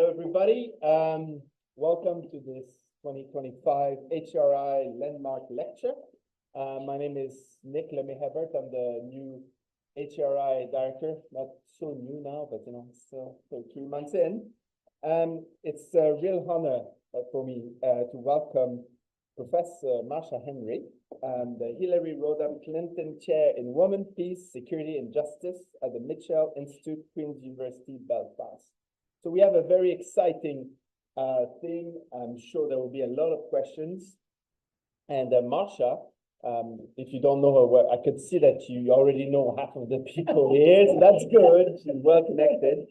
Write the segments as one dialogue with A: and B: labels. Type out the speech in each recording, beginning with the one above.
A: Hello, everybody. Welcome to this 2025 HCRI Landmark Lecture. My name is Nick Lemay-Hebert. I'm the new HCRI director. Not so new now, but still 3 months in. It's a real honor for me to welcome Professor Marsha Henry, the Hillary Rodham Clinton Chair in Women, Peace, Security and Justice at the Mitchell Institute, Queen's University, Belfast. So we have a very exciting thing. I'm sure there will be a lot of questions. And Marsha, if you don't know her work, I could see that you already know half of the people here, so that's good. She's well connected.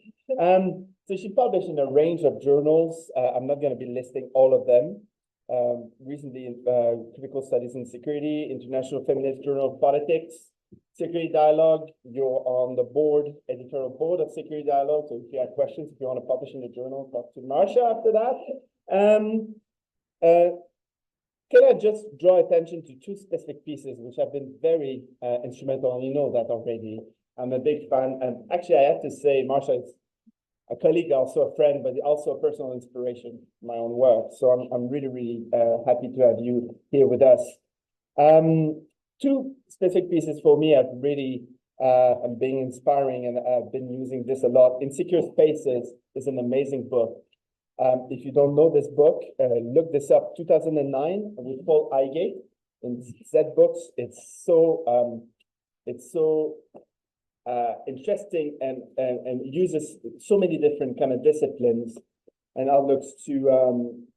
A: So she published in a range of journals. I'm not going to be listing all of them. Recently in Critical Studies in Security, International Feminist Journal of Politics, Security Dialogue. You're on the board, editorial board of Security Dialogue. So if you have questions, if you want to publish in the journal, talk to Marsha after that. Can I just draw attention to two specific pieces which have been very instrumental, and you know that already. I'm a big fan, and actually I have to say Marsha is a colleague, also a friend, but also a personal inspiration in my own work. So I'm really happy to have you here with us. Two specific pieces for me have really been inspiring, and I've been using this a lot. Insecure Spaces is an amazing book. If you don't know this book, look this up. 2009 with Paul Igate in Z Books. It's so interesting and uses so many different kind of disciplines and outlooks to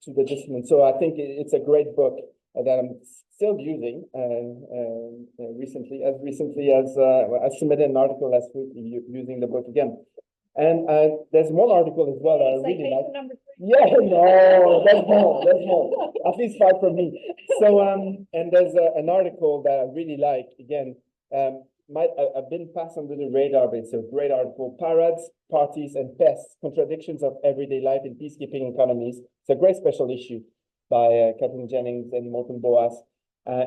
A: the discipline. So I think it's a great book that I'm still using recently as I submitted an article last week using the book again. And there's one article as well that I really like. Number 3. Yeah, no, that's more. At least 5 from me. So and there's an article that I really like. Again, I've been passed under the radar, but it's a great article. Parades, Parties, and Pests: Contradictions of Everyday Life in Peacekeeping Economies. It's a great special issue by Kathleen Jennings and Morton Boas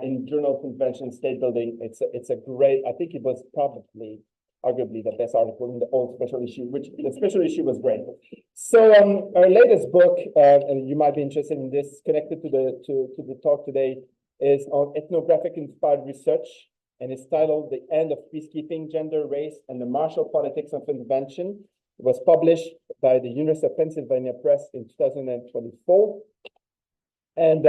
A: in Journal of Convention State Building. It's a great. I think it was probably, arguably, the best article in the old special issue, which the special issue was great. So our latest book, and you might be interested in this, connected to the talk today, is on ethnographic inspired research. And it's titled The End of Peacekeeping, Gender, Race, and the Martial Politics of Intervention. It was published by the University of Pennsylvania Press in 2024. And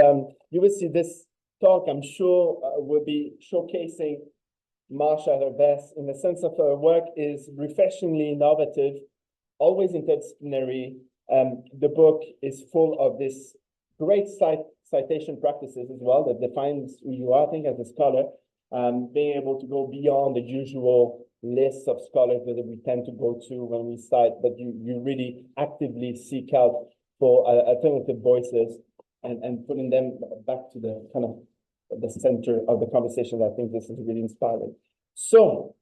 A: you will see this talk, I'm sure, will be showcasing Marsha at her best, in the sense of her work is refreshingly innovative, always interdisciplinary. The book is full of this great citation practices as well that defines who you are, I think, as a scholar. Being able to go beyond the usual lists of scholars that we tend to go to when we cite, but you really actively seek out for alternative voices and putting them back to the kind of the center of the conversation. I think this is really inspiring. So,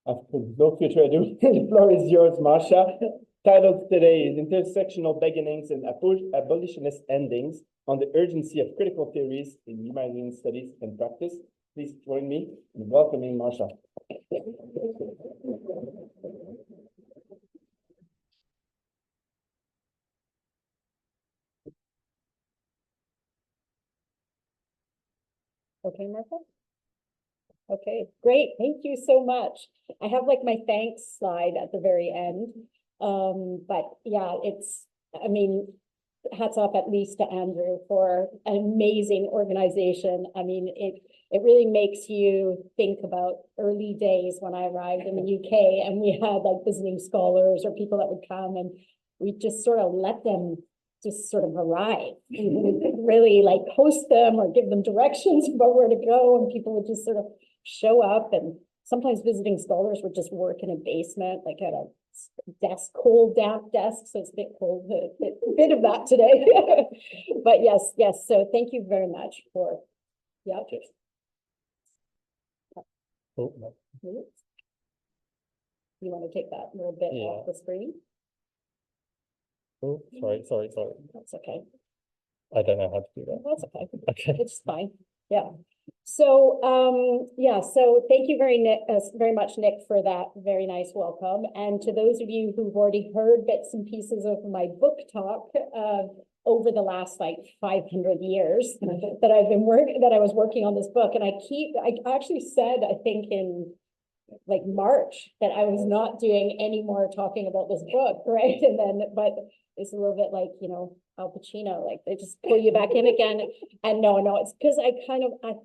A: after no further ado, the floor is yours, Marsha. Titled today is Intersectional Beginnings and Abolitionist Endings on the Urgency of Critical Theories in Humanitarian Studies and Practice. Please join me in welcoming Marsha.
B: Okay, Marsha? Okay, great. Thank you so much. I have like my thanks slide at the very end. But yeah, hats off at least to Andrew for an amazing organization. I mean, it really makes you think about early days when I arrived in the UK and we had like visiting scholars or people that would come, and we just sort of let them just sort of arrive. Really like host them or give them directions about where to go, and people would just sort of show up. And sometimes visiting scholars would just work in a basement, like at a desk, cold, damp desk. So it's a bit cold, a bit of that today. But yes. So thank you very much for the outreach.
A: Oh, no.
B: You want to take that little bit off the screen?
A: Oh, sorry.
B: That's okay.
A: I don't know how to do that.
B: That's okay.
A: Okay.
B: It's fine. Yeah. So, yeah, so thank you very much, Nick, for that very nice welcome. And to those of you who've already heard bits and pieces of my book talk, over the last like 500 years that I was working on this book. And I actually said, I think in like March, that I was not doing any more talking about this book, right? And then, but it's a little bit like, you know, Al Pacino, like they just pull you back in again. And no, it's because I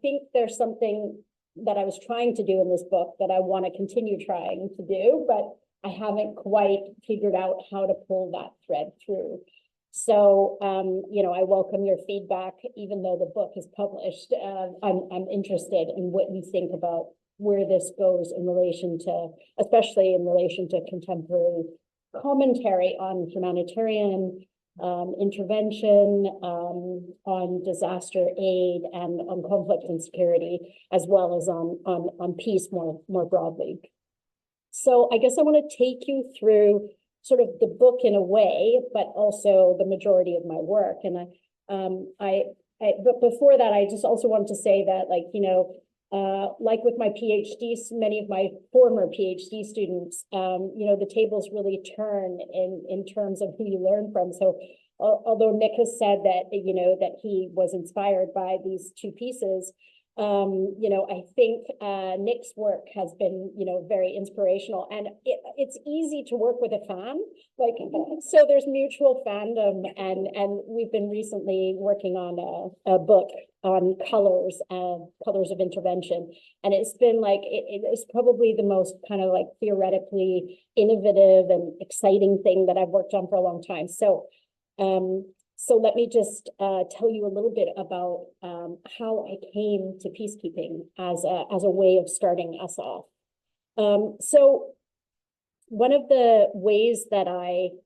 B: think there's something that I was trying to do in this book that I want to continue trying to do, but I haven't quite figured out how to pull that thread through. So, you know, I welcome your feedback, even though the book is published. I'm interested in what you think about where this goes in relation to, especially in relation to contemporary commentary on humanitarian intervention, on disaster aid, and on conflict and security, as well as on peace more broadly. So I guess I want to take you through sort of the book in a way, but also the majority of my work. And but before that, I just also wanted to say that, like, you know, like with my PhDs, many of my former PhD students, you know, the tables really turn in terms of who you learn from. So although Nick has said that, you know, that he was inspired by these two pieces, you know, I think Nick's work has been, you know, very inspirational, and it's easy to work with a fan, like, so there's mutual fandom, and we've been recently working on a book on colors of intervention, and it's been like, it's probably the most kind of like theoretically innovative and exciting thing that I've worked on for a long time. So let me just tell you a little bit about how I came to peacekeeping as a way of starting us off. So one of the ways that I'm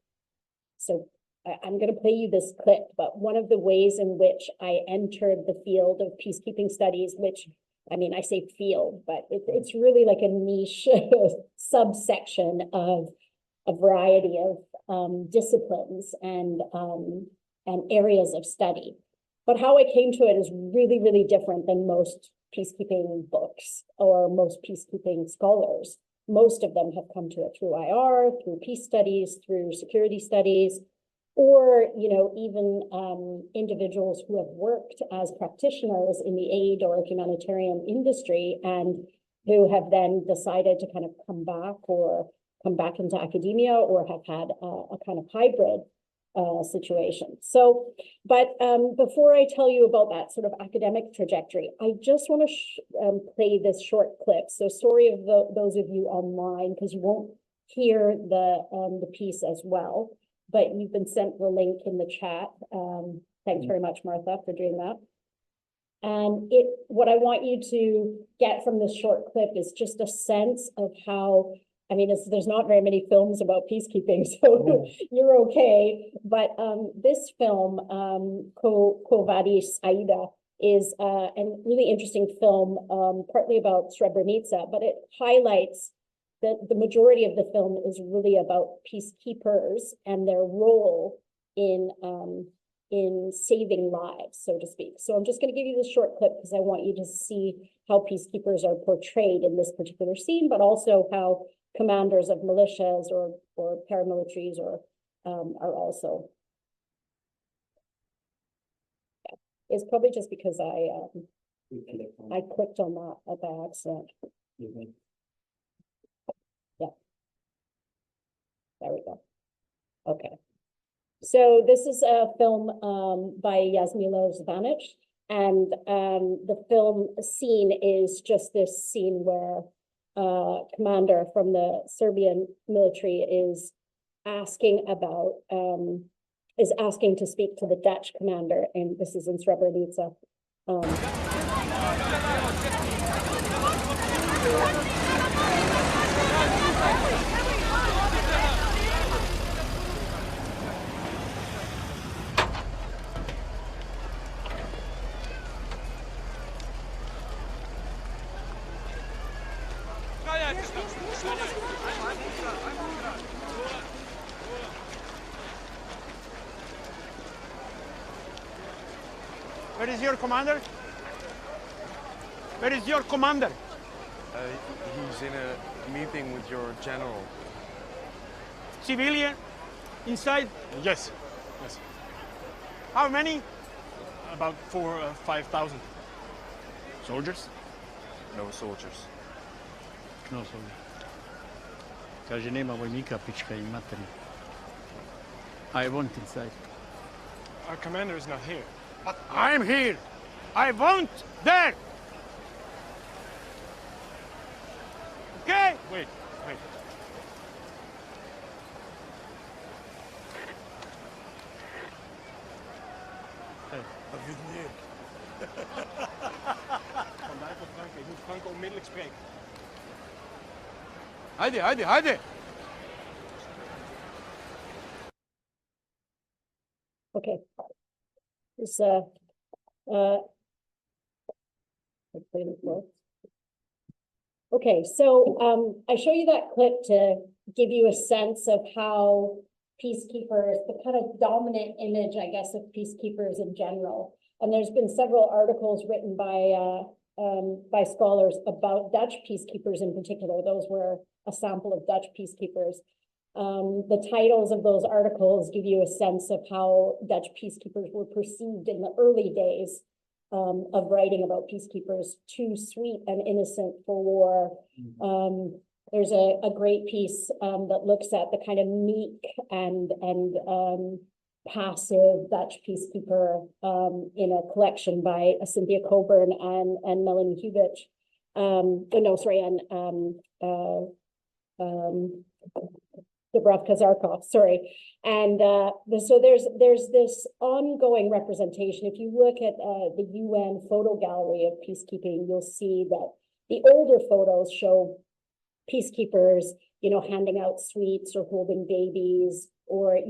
B: going to play you this clip, but one of the ways in which I entered the field of peacekeeping studies, which, I mean, I say field, but it's really like a niche subsection of a variety of disciplines and areas of study. But how I came to it is really, really different than most peacekeeping books or most peacekeeping scholars. Most of them have come to it through IR, through peace studies, through security studies, or, you know, even individuals who have worked as practitioners in the aid or humanitarian industry and who have then decided to kind of come back into academia, or have had a kind of hybrid situation. So, but before I tell you about that sort of academic trajectory, I just want to play this short clip. So sorry of those of you online, because you won't hear the piece as well, but you've been sent the link in the chat. Thanks very much, Martha, for doing that. And what I want you to get from this short clip is just a sense of how, I mean, there's not very many films about peacekeeping, so you're okay. But this film, Quo Vadis Aida, is a really interesting film, partly about Srebrenica, but it highlights that the majority of the film is really about peacekeepers and their role in saving lives, so to speak. So I'm just going to give you this short clip because I want you to see how peacekeepers are portrayed in this particular scene, but also how commanders of militias or paramilitaries are also. Yeah. It's probably just because I clicked on that by accident. Yeah. There we go. Okay. So this is a film by Jasmila Zvanic, and the film scene is just this scene where commander from the Serbian military is asking to speak to the Dutch commander, and this is in Srebrenica.
C: Where is your commander? Where is your commander?
D: He's in a meeting with your general.
C: Civilian? Inside?
E: Yes, yes.
C: How many?
E: About 4,000 or 5,000. Soldiers?
D: No soldiers.
F: No soldiers. Kaže, nema vojnika, pička i materi. I want inside.
E: Our commander is not here.
C: I'm here. I want there. Okay?
E: Wait.
C: Wat vind je?
E: Vandaag voor Frank. Ik moet Frank onmiddellijk spreken.
C: Haydi.
B: Okay. This, okay, so I show you that clip to give you a sense of how peacekeepers, the kind of dominant image, I guess, of peacekeepers in general. And there's been several articles written by scholars about Dutch peacekeepers in particular. Those were a sample of Dutch peacekeepers. The titles of those articles give you a sense of how Dutch peacekeepers were perceived in the early days of writing about peacekeepers. Too sweet and innocent for war. There's a great piece that looks at the kind of meek and passive Dutch peacekeeper in a collection by Cynthia Coburn and Melanie Hubich. Dubravka Zarkov, sorry. And so there's this ongoing representation. If you look at the UN photo gallery of peacekeeping, you'll see that the older photos show peacekeepers, handing out sweets or holding babies, or,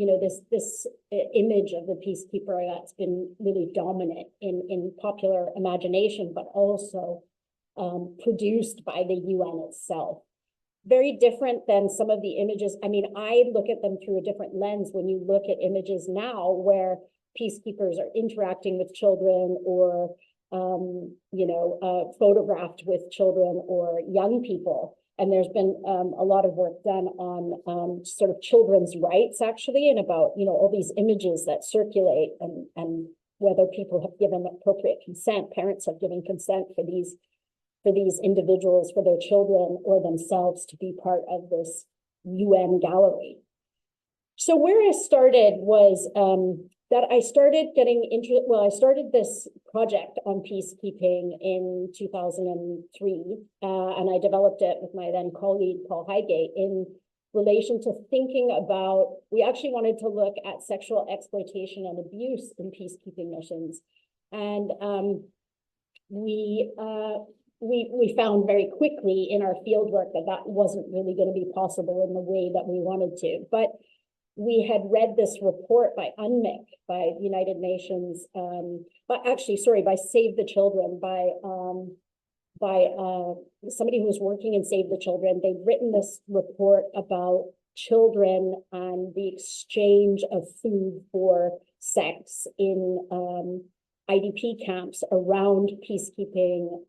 B: this image of the peacekeeper that's been really dominant in popular imagination, but also produced by the UN itself. Very different than some of the images. I mean, I look at them through a different lens when you look at images now where peacekeepers are interacting with children or, photographed with children or young people. And there's been a lot of work done on sort of children's rights, actually, and about, all these images that circulate and whether people have given appropriate consent, parents have given consent for these individuals, for their children or themselves to be part of this UN gallery. So where I started was that I started getting I started this project on peacekeeping in 2003, and I developed it with my then colleague, Paul Highgate, in relation to thinking about, we actually wanted to look at sexual exploitation and abuse in peacekeeping missions. And we found very quickly in our fieldwork that wasn't really going to be possible in the way that we wanted to. But we had read this report by UNMIC, by United Nations, by Save the Children, by somebody who was working in Save the Children. They'd written this report about children and the exchange of food for sex in IDP camps around peacekeeping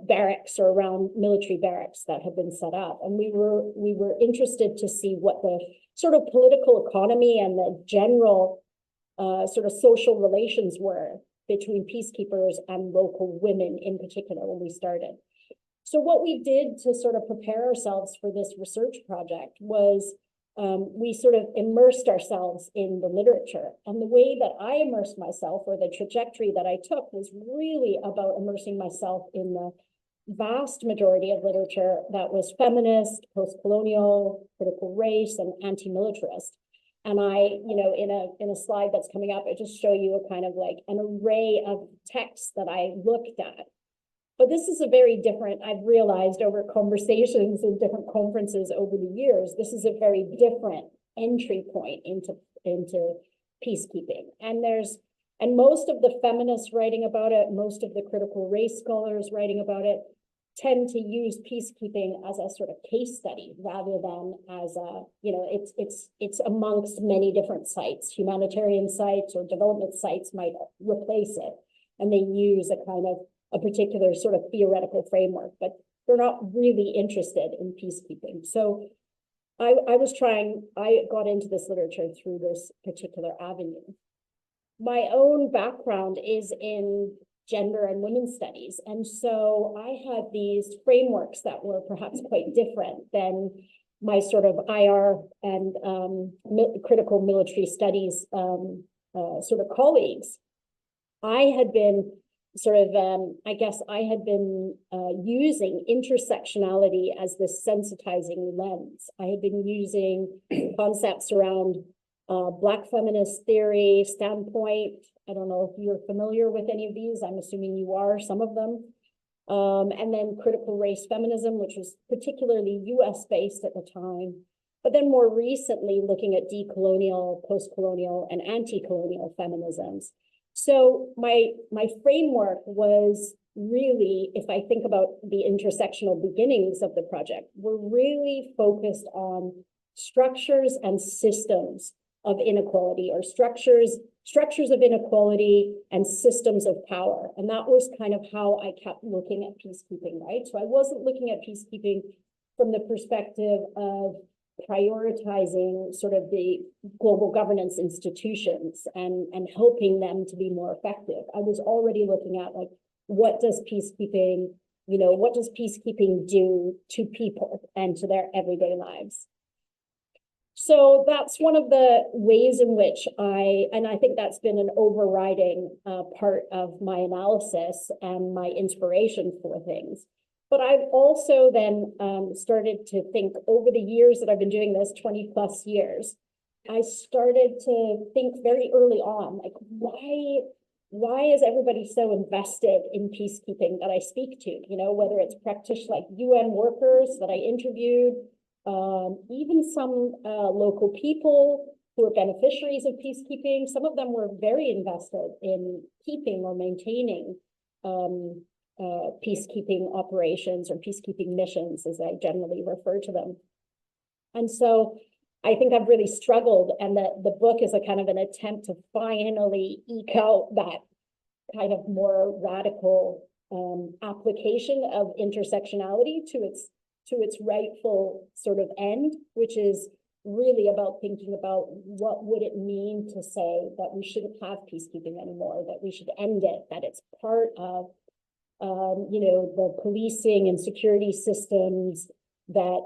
B: barracks or around military barracks that had been set up. And we were interested to see what the sort of political economy and the general sort of social relations were between peacekeepers and local women in particular when we started. So what we did to sort of prepare ourselves for this research project was we sort of immersed ourselves in the literature. And the way that I immersed myself, or the trajectory that I took, was really about immersing myself in the vast majority of literature that was feminist, postcolonial, critical race, and anti-militarist. And I, in a slide that's coming up, I just show you a kind of like an array of texts that I looked at. But this is a very different, I've realized over conversations in different conferences over the years, this is a very different entry point into peacekeeping. And most of the feminists writing about it, most of the critical race scholars writing about it, tend to use peacekeeping as a sort of case study rather than as a, it's amongst many different sites. Humanitarian sites or development sites might replace it. And they use a kind of a particular sort of theoretical framework, but they're not really interested in peacekeeping. So I got into this literature through this particular avenue. My own background is in gender and women's studies. And so I had these frameworks that were perhaps quite different than my sort of IR and critical military studies sort of colleagues. I had been sort of, I guess I had been using intersectionality as this sensitizing lens. I had been using concepts around Black feminist theory, standpoint. I don't know if you're familiar with any of these. I'm assuming you are, some of them. And then critical race feminism, which was particularly US based at the time. But then more recently, looking at decolonial, postcolonial, and anti-colonial feminisms. So my framework was really, if I think about the intersectional beginnings of the project, we're really focused on structures and systems of inequality, or structures of inequality and systems of power. And that was kind of how I kept looking at peacekeeping, right? So I wasn't looking at peacekeeping from the perspective of prioritizing sort of the global governance institutions and helping them to be more effective. I was already looking at, like, what does peacekeeping, what does peacekeeping do to people and to their everyday lives? So that's one of the ways in which I think that's been an overriding part of my analysis and my inspiration for things. But I've also then started to think, over the years that I've been doing this, 20 plus years, I started to think very early on, like, why is everybody so invested in peacekeeping that I speak to? Whether it's practitioners like UN workers that I interviewed, even some local people who are beneficiaries of peacekeeping. Some of them were very invested in keeping or maintaining peacekeeping operations or peacekeeping missions, as I generally refer to them. And so I think I've really struggled, and the book is a kind of an attempt to finally eke out that kind of more radical application of intersectionality to its rightful sort of end, which is really about thinking about what would it mean to say that we shouldn't have peacekeeping anymore, that we should end it, that it's part of the policing and security systems that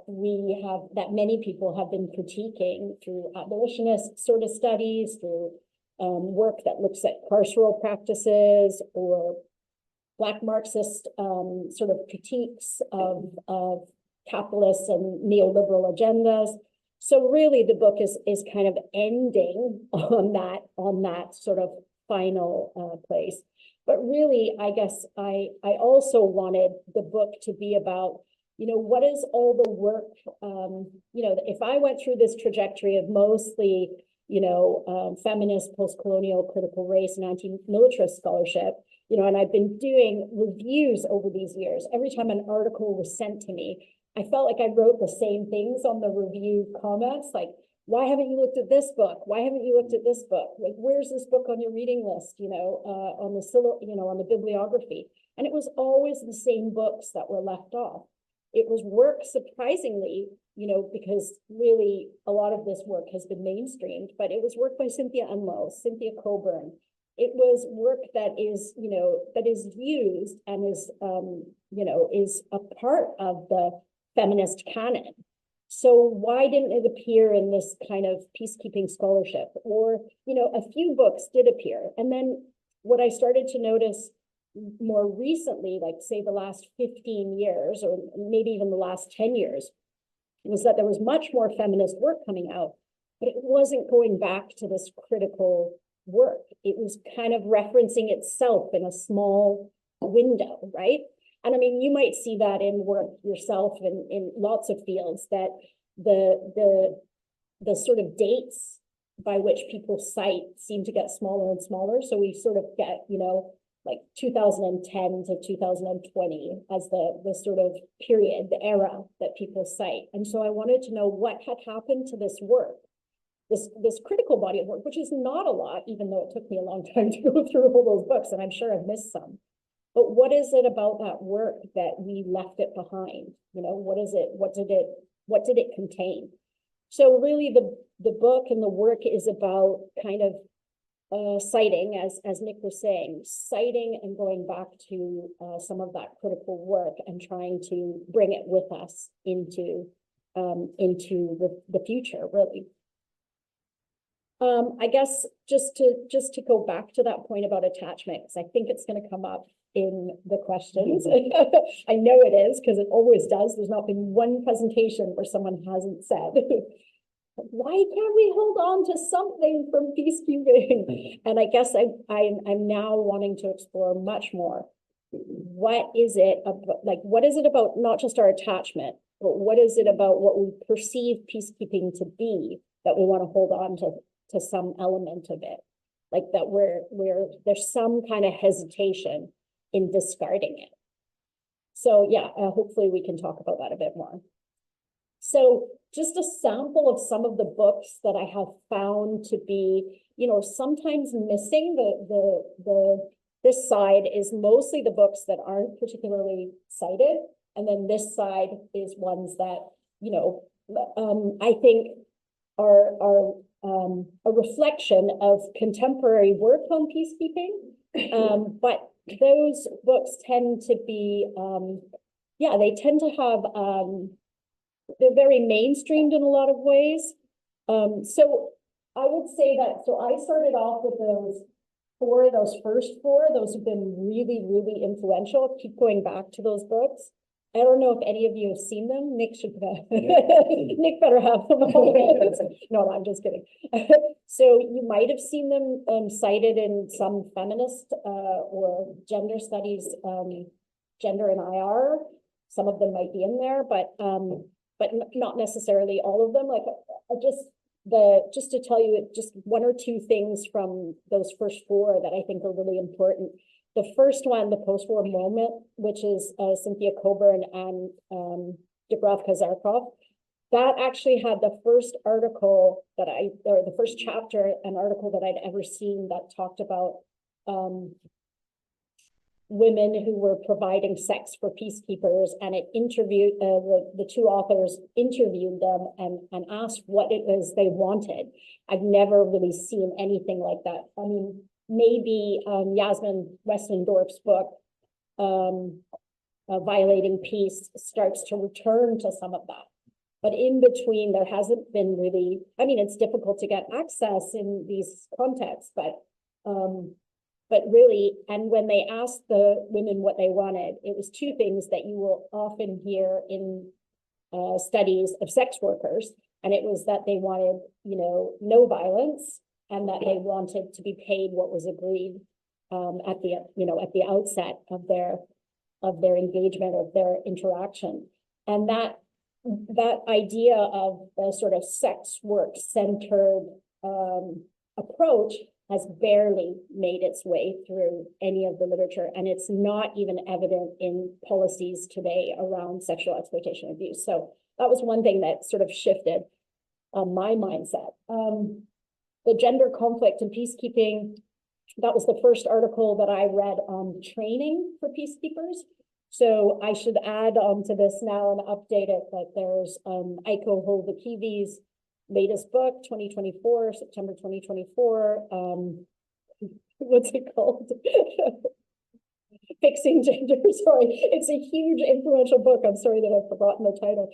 B: that many people have been critiquing through abolitionist sort of studies, through work that looks at carceral practices or Black Marxist sort of critiques of capitalist and neoliberal agendas. So really the book is kind of ending on that sort of final place. But really, I guess I also wanted the book to be about, what is all the work, if I went through this trajectory of mostly, feminist, postcolonial, critical race, and anti-militarist scholarship, and I've been doing reviews over these years. Every time an article was sent to me, I felt like I wrote the same things on the review comments, like, why haven't you looked at this book? Why haven't you looked at this book? Like, where's this book on your reading list? On the bibliography. And it was always the same books that were left off. It was work, surprisingly, because really a lot of this work has been mainstreamed, but it was work by Cynthia Unlow, Cynthia Coburn. It was work that is used and is a part of the feminist canon. So why didn't it appear in this kind of peacekeeping scholarship? Or, a few books did appear. And then what I started to notice more recently, like say the last 15 years, or maybe even the last 10 years, was that there was much more feminist work coming out, but it wasn't going back to this critical work. It was kind of referencing itself in a small window, right? And I mean, you might see that in work yourself in lots of fields, that the sort of dates by which people cite seem to get smaller and smaller. So we sort of get, like 2010 to 2020 as the sort of period, the era that people cite. And so I wanted to know what had happened to this work, this critical body of work, which is not a lot, even though it took me a long time to go through all those books, and I'm sure I've missed some. but what is it about that work that we left it behind? You know, what is it? What did it contain? So really the book and the work is about kind of citing, as Nick was saying, citing and going back to some of that critical work and trying to bring it with us into the future, really. I guess just to go back to that point about attachment, because I think it's going to come up in the questions. I know it is, because it always does. There's not been one presentation where someone hasn't said, why can't we hold on to something from peacekeeping? And I guess I'm now wanting to explore much more. What is it about, like, what is it about not just our attachment, but what is it about what we perceive peacekeeping to be that we want to hold on to some element of it? Like that there's some kind of hesitation in discarding it. So yeah, hopefully we can talk about that a bit more. So just a sample of some of the books that I have found to be, you know, sometimes missing. This side is mostly the books that aren't particularly cited. And then this side is ones that, you know, I think are a reflection of contemporary work on peacekeeping. But those books tend to be, yeah, they tend to have, they're very mainstreamed in a lot of ways. So I would say that, so I started off with those first four, those have been really, really influential. Keep going back to those books. I don't know if any of you have seen them. Nick should have. Nick better have them all. No, I'm just kidding. So you might have seen them cited in some feminist or gender studies, gender and IR. Some of them might be in there, but not necessarily all of them. Like just to tell you just one or two things from those first four that I think are really important. The first one, the post-war moment, which is Cynthia Coburn and Dubravka Zarkov, that actually had the first article that or the first chapter, an article that I'd ever seen that talked about women who were providing sex for peacekeepers, and it interviewed, the two authors interviewed them and asked what it was they wanted. I've never really seen anything like that. I mean, maybe Yasmin Westendorf's book, Violating Peace, starts to return to some of that. But in between, there hasn't been really, I mean, it's difficult to get access in these contexts, but really, and when they asked the women what they wanted, it was two things that you will often hear in studies of sex workers. And it was that they wanted, you know, no violence, and that they wanted to be paid what was agreed at the outset of their engagement, of their interaction. And that idea of the sort of sex work centered approach has barely made its way through any of the literature, and it's not even evident in policies today around sexual exploitation and abuse. So that was one thing that sort of shifted my mindset. The gender conflict and peacekeeping, that was the first article that I read on training for peacekeepers. So I should add to this now and update it that there's Aiko Holvakivi's latest book, 2024, September 2024. What's it called? Fixing Gender, sorry. It's a huge influential book. I'm sorry that I've forgotten the title.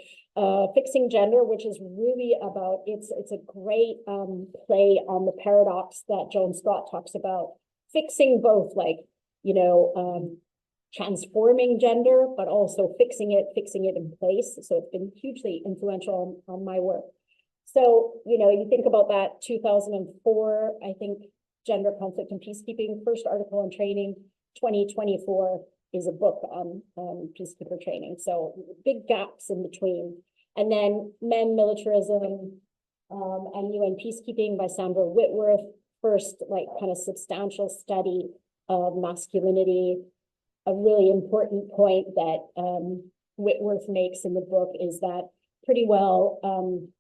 B: Fixing Gender, which is really about, it's a great play on the paradox that Joan Scott talks about. Fixing both, like, you know, transforming gender, but also fixing it in place. So it's been hugely influential on my work. So, you know, you think about that 2004, I think, gender conflict and peacekeeping, first article on training. 2024 is a book on peacekeeper training. So big gaps in between. And then Men, Militarism, and UN Peacekeeping by Sandra Whitworth. First, like, kind of substantial study of masculinity. A really important point that Whitworth makes in the book is that pretty well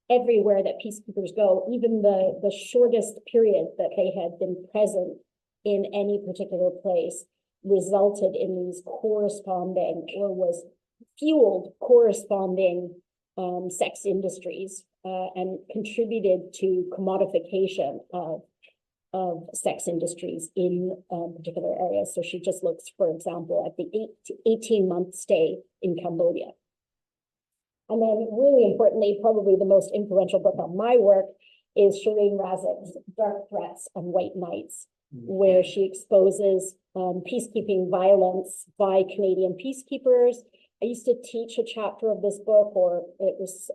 B: everywhere that peacekeepers go, even the shortest period that they had been present in any particular place, resulted in these corresponding, or was fueled corresponding sex industries and contributed to commodification of sex industries in particular areas. So she just looks, for example, at the 18-month stay in Cambodia. And then really importantly, probably the most influential book on my work is Shireen Razik's Dark Threats and White Nights, where she exposes peacekeeping violence by Canadian peacekeepers. I used to teach a chapter of this book, or it was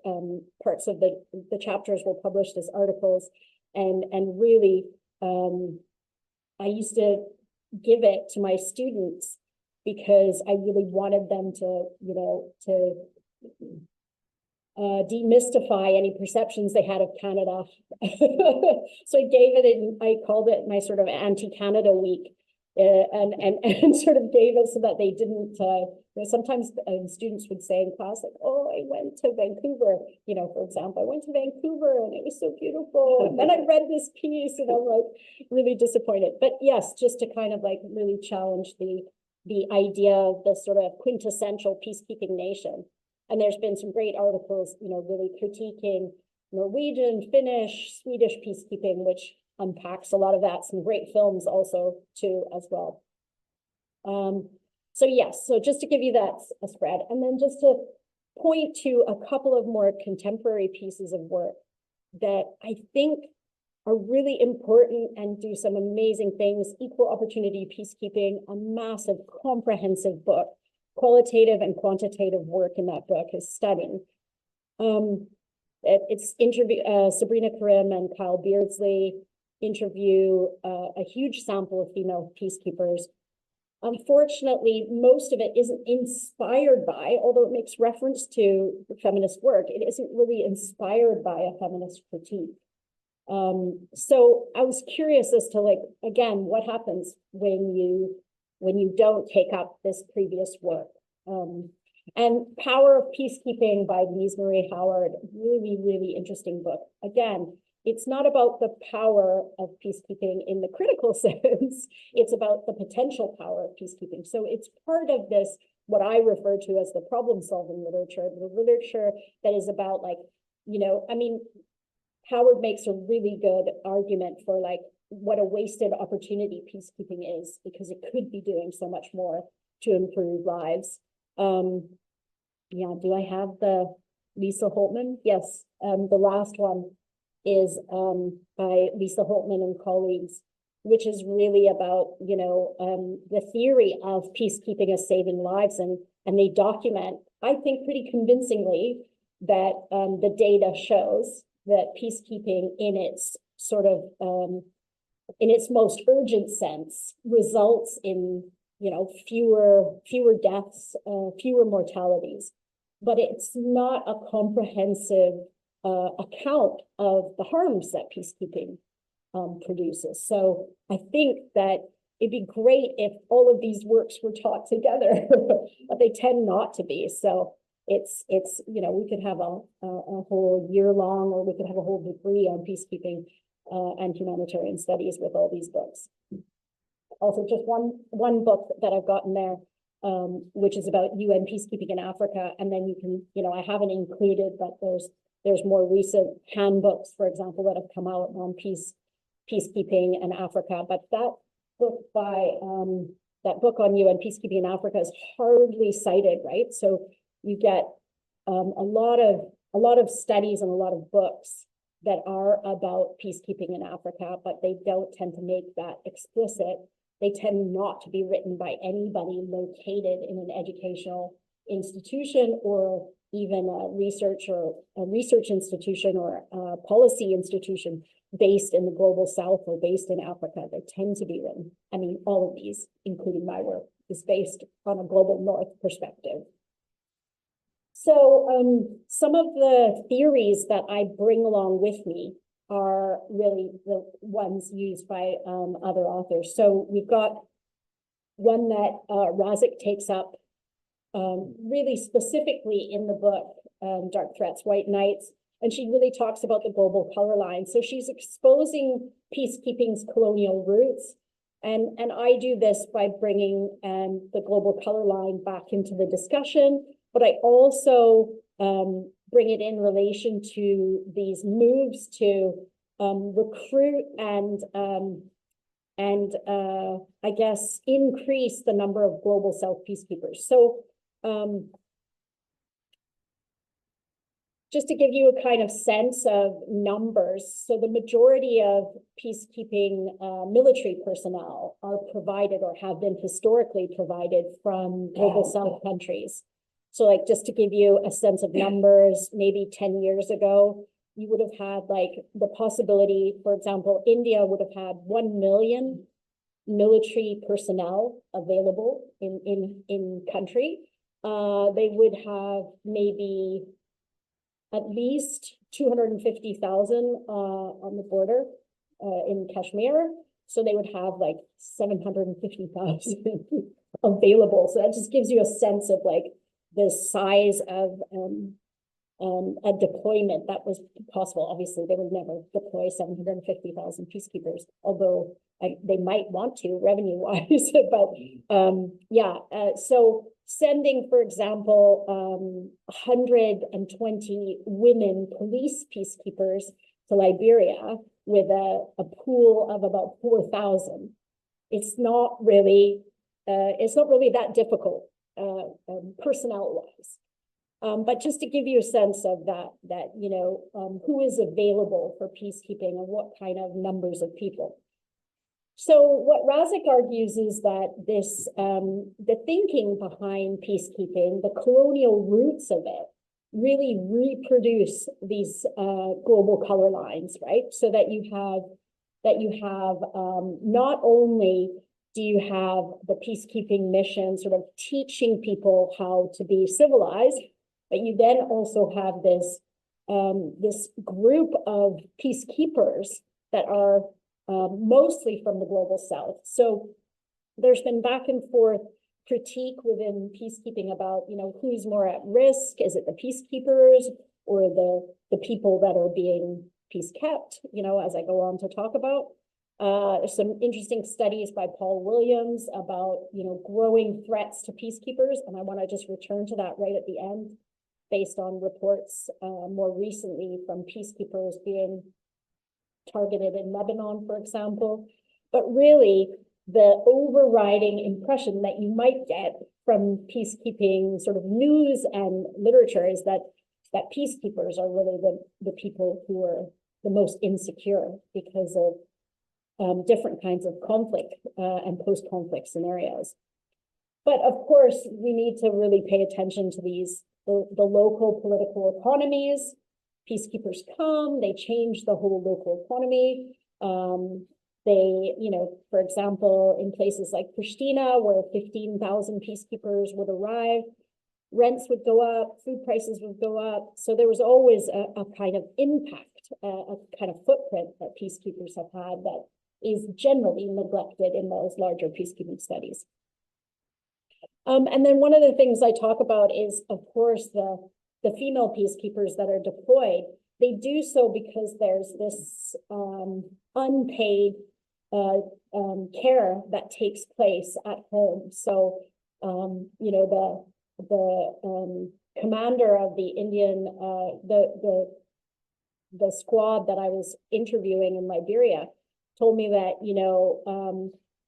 B: parts of the chapters were published as articles, and really I used to give it to my students because I really wanted them to, demystify any perceptions they had of Canada. So I gave it, and I called it my sort of anti-Canada week, and sort of gave it so that they didn't, sometimes students would say in class, like, oh, I went to Vancouver, for example, I went to Vancouver and it was so beautiful. And then I read this piece and I'm like really disappointed. But yes, just to kind of like really challenge the idea of the sort of quintessential peacekeeping nation. And there's been some great articles, really critiquing Norwegian, Finnish, Swedish peacekeeping, which unpacks a lot of that. Some great films also too as well. So yes, so just to give you that a spread, and then just to point to a couple of more contemporary pieces of work that I think are really important and do some amazing things. Equal Opportunity Peacekeeping, a massive comprehensive book. Qualitative and quantitative work in that book is stunning. It's Sabrina Karim and Kyle Beardsley interview a huge sample of female peacekeepers. Unfortunately, most of it isn't inspired by, although it makes reference to feminist work, it isn't really inspired by a feminist critique. So I was curious as to, like, again, what happens when you don't take up this previous work. And Power of Peacekeeping by Lise Marie Howard, really, really interesting book. Again, it's not about the power of peacekeeping in the critical sense, it's about the potential power of peacekeeping. So it's part of this, what I refer to as the problem-solving literature, the literature that is about, like, Howard makes a really good argument for, like, what a wasted opportunity peacekeeping is, because it could be doing so much more to improve lives. Do I have the Lisa Holtman? Yes, the last one is by Lisa Holtman and colleagues, which is really about, the theory of peacekeeping as saving lives. And they document, I think pretty convincingly, that the data shows that peacekeeping in its sort of, in its most urgent sense, results in, fewer deaths, fewer mortalities. But it's not a comprehensive account of the harms that peacekeeping produces. So I think that it'd be great if all of these works were taught together, but they tend not to be. So it's we could have a whole year long, or we could have a whole degree on peacekeeping and humanitarian studies with all these books. Also, just one book that I've gotten there, which is about UN peacekeeping in Africa. And then you can, I haven't included, but there's more recent handbooks, for example, that have come out on peacekeeping in Africa. But that book on UN peacekeeping in Africa is hardly cited, right? So you get a lot of studies and a lot of books that are about peacekeeping in Africa, but they don't tend to make that explicit. They tend not to be written by anybody located in an educational institution, or even a research institution, or a policy institution based in the global south or based in Africa. They tend to be written. I mean, all of these, including my work, is based on a global north perspective. So some of the theories that I bring along with me are really the ones used by other authors. So we've got one that Razik takes up really specifically in the book, Dark Threats, White Nights, and she really talks about the global color line. So she's exposing peacekeeping's colonial roots And I do this by bringing the global color line back into the discussion, but I also bring it in relation to these moves to recruit and I guess increase the number of global South peacekeepers. So just to give you a kind of sense of numbers, so the majority of peacekeeping military personnel are provided or have been historically provided from global South countries. So like, just to give you a sense of numbers, maybe 10 years ago, you would have had like the possibility, for example, India would have had 1 million military personnel available in country. They would have maybe at least 250,000 on the border in Kashmir. So they would have like 750,000 available. So that just gives you a sense of like the size of a deployment that was possible. Obviously, they would never deploy 750,000 peacekeepers, although they might want to revenue-wise. But so sending, for example, 120 women police peacekeepers to Liberia with a pool of about 4,000, it's not really that difficult personnel-wise. But just to give you a sense of that you know, who is available for peacekeeping and what kind of numbers of people. So what Razak argues is that this, the thinking behind peacekeeping, the colonial roots of it, really reproduce these global color lines, right? So that you have not only do you have the peacekeeping mission sort of teaching people how to be civilized, but you then also have this this group of peacekeepers that are mostly from the global South. So there's been back and forth critique within peacekeeping about, you know, who's more at risk? Is it the peacekeepers or the people that are being peace kept, you know, as I go on to talk about. There's some interesting studies by Paul Williams about, you know, growing threats to peacekeepers. And I want to just return to that right at the end, based on reports more recently from peacekeepers being targeted in Lebanon, for example. But really, the overriding impression that you might get from peacekeeping sort of news and literature is that peacekeepers are really the people who are the most insecure because of different kinds of conflict and post-conflict scenarios. But of course, we need to really pay attention to these, the local political economies. Peacekeepers come, they change the whole local economy. They, you know, for example, in places like Pristina, where 15,000 peacekeepers would arrive, rents would go up, food prices would go up. So there was always a kind of impact, a kind of footprint that peacekeepers have had that is generally neglected in those larger peacekeeping studies. And then one of the things I talk about is, of course, the female peacekeepers that are deployed. They do so because there's this unpaid care that takes place at home. So, you know, the commander of the Indian, the squad that I was interviewing in Liberia told me that, you know,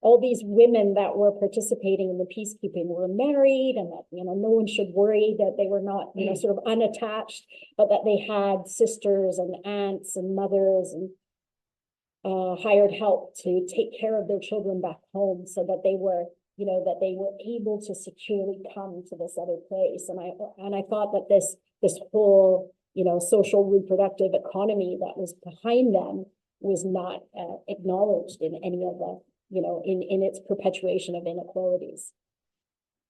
B: all these women that were participating in the peacekeeping were married, and that, you know, no one should worry that they were not, you know, sort of unattached, but that they had sisters and aunts and mothers and hired help to take care of their children back home, so that they were, you know, that they were able to securely come to this other place. And I thought that this whole, you know, social reproductive economy that was behind them was not acknowledged in any of the, you know, in its perpetuation of inequalities.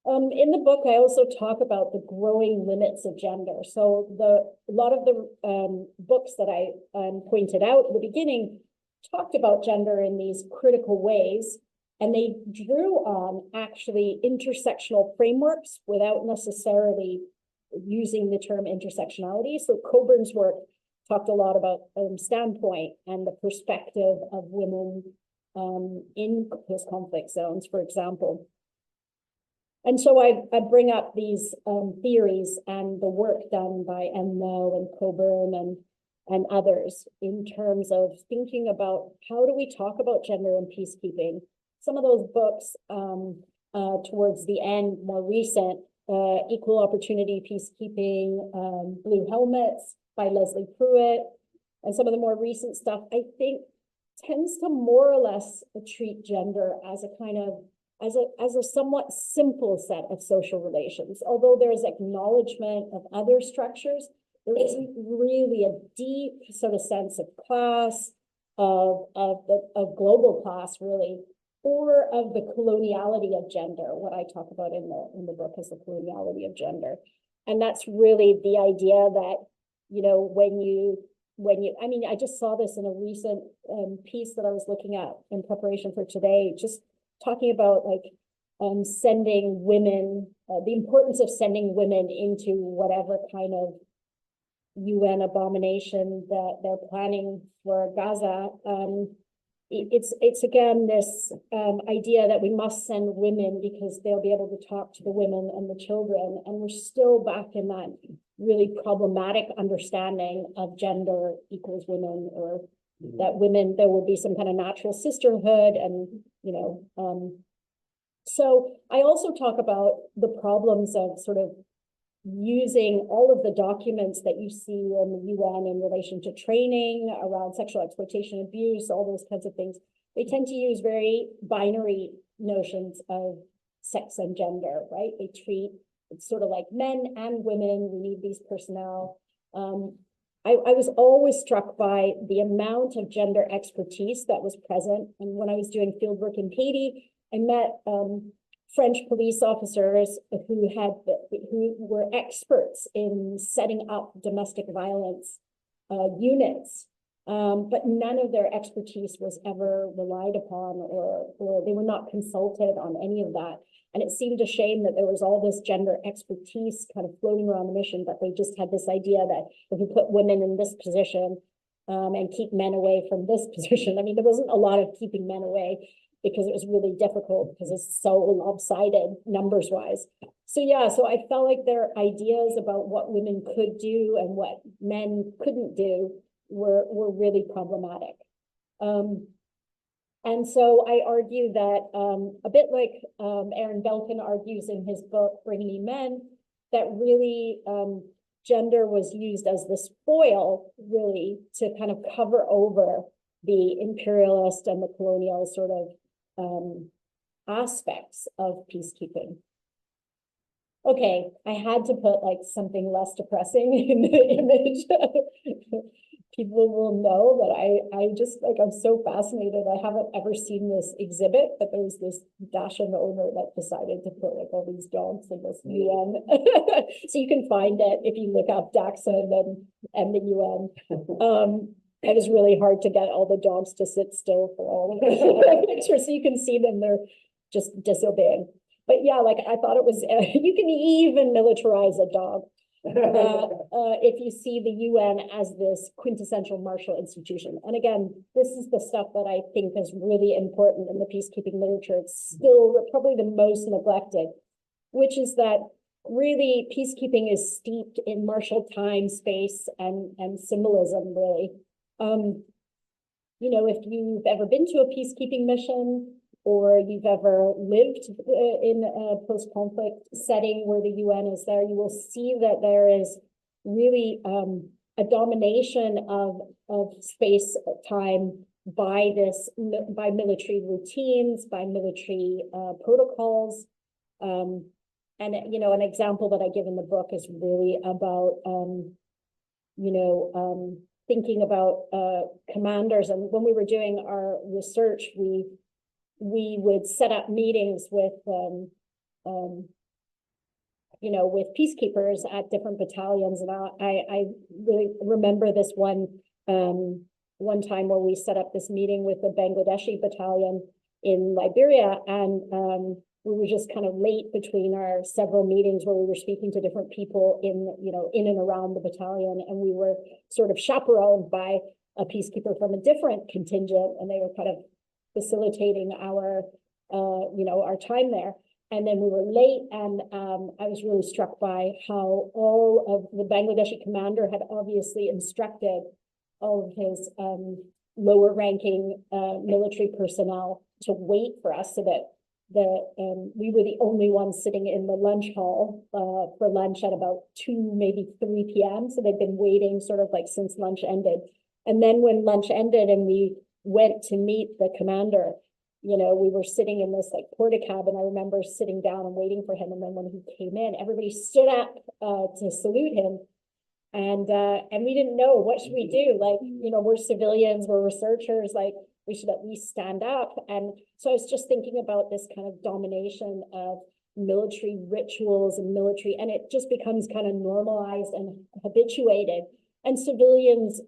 B: In the book, I also talk about the growing limits of gender. So a lot of the books that I pointed out at the beginning talked about gender in these critical ways, and they drew on actually intersectional frameworks without necessarily using the term intersectionality. So Coburn's work talked a lot about standpoint and the perspective of women in post-conflict zones, for example. And so I bring up these theories and the work done by M. Lowe and Coburn and others in terms of thinking about how do we talk about gender and peacekeeping. Some of those books towards the end, more recent, Equal Opportunity Peacekeeping, Blue Helmets by Leslie Pruitt, and some of the more recent stuff, I think tends to more or less treat gender as a kind of as a somewhat simple set of social relations. Although there is acknowledgement of other structures, there isn't really a deep sort of sense of class, of global class, really, or of the coloniality of gender. What I talk about in the book is the coloniality of gender, and that's really the idea that, you know, when you, I mean, I just saw this in a recent piece that I was looking at in preparation for today, just talking about like sending women, the importance of sending women into whatever kind of UN abomination that they're planning for Gaza. It's again this idea that we must send women because they'll be able to talk to the women and the children, and we're still back in that really problematic understanding of gender equals women, or that women, there will be some kind of natural sisterhood, and you know. So I also talk about the problems of sort of using all of the documents that you see in the UN in relation to training around sexual exploitation, abuse, all those kinds of things. They tend to use very binary notions of sex and gender, right? They treat it's sort of like men and women, we need these personnel. I was always struck by the amount of gender expertise that was present. And when I was doing fieldwork in Haiti, I met French police officers who were experts in setting up domestic violence units, but none of their expertise was ever relied upon, or they were not consulted on any of that. And it seemed a shame that there was all this gender expertise kind of floating around the mission, but they just had this idea that if you put women in this position and keep men away from this position, I mean, there wasn't a lot of keeping men away, because it was really difficult because it's so lopsided numbers wise. So yeah, so I felt like their ideas about what women could do and what men couldn't do were really problematic. And so I argue that a bit like Aaron Belkin argues in his book, Bring Me Men, that really gender was used as this foil really to kind of cover over the imperialist and the colonial sort of aspects of peacekeeping. Okay, I had to put like something less depressing in the image. People will know that I just like, I'm so fascinated. I haven't ever seen this exhibit, but there's this Dacian owner that decided to put like all these dogs in this UN. So you can find it if you look up Daxon and the UN. It was really hard to get all the dogs to sit still for all of the pictures, so you can see them, they're just disobeying. But yeah, like I thought it was, you can even militarize a dog if you see the UN as this quintessential martial institution. And again, this is the stuff that I think is really important in the peacekeeping literature. It's still probably the most neglected, which is that really peacekeeping is steeped in martial time, space, and symbolism, really. You know, if you've ever been to a peacekeeping mission, or you've ever lived in a post-conflict setting where the UN is there, you will see that there is really a domination of space time by military routines, by military protocols. And you know, an example that I give in the book is really about thinking about commanders. And when we were doing our research, we would set up meetings with with peacekeepers at different battalions. And I really remember this one time where we set up this meeting with the Bangladeshi battalion in Liberia, and we were just kind of late between our several meetings where we were speaking to different people in and around the battalion, and we were sort of chaperoned by a peacekeeper from a different contingent, and they were kind of facilitating our, our time there. And then we were late, and I was really struck by how all of the Bangladeshi commander had obviously instructed all of his lower ranking military personnel to wait for us, so that we were the only ones sitting in the lunch hall for lunch at about 2, maybe 3 p.m. So they'd been waiting sort of like since lunch ended. And then when lunch ended and we went to meet the commander, we were sitting in this like porta-cab, and I remember sitting down and waiting for him. And then when he came in, everybody stood up to salute him. And we didn't know, what should we do? Like, we're civilians, we're researchers, like we should at least stand up. And so I was just thinking about this kind of domination of military rituals and military, and it just becomes kind of normalized and habituated. And civilians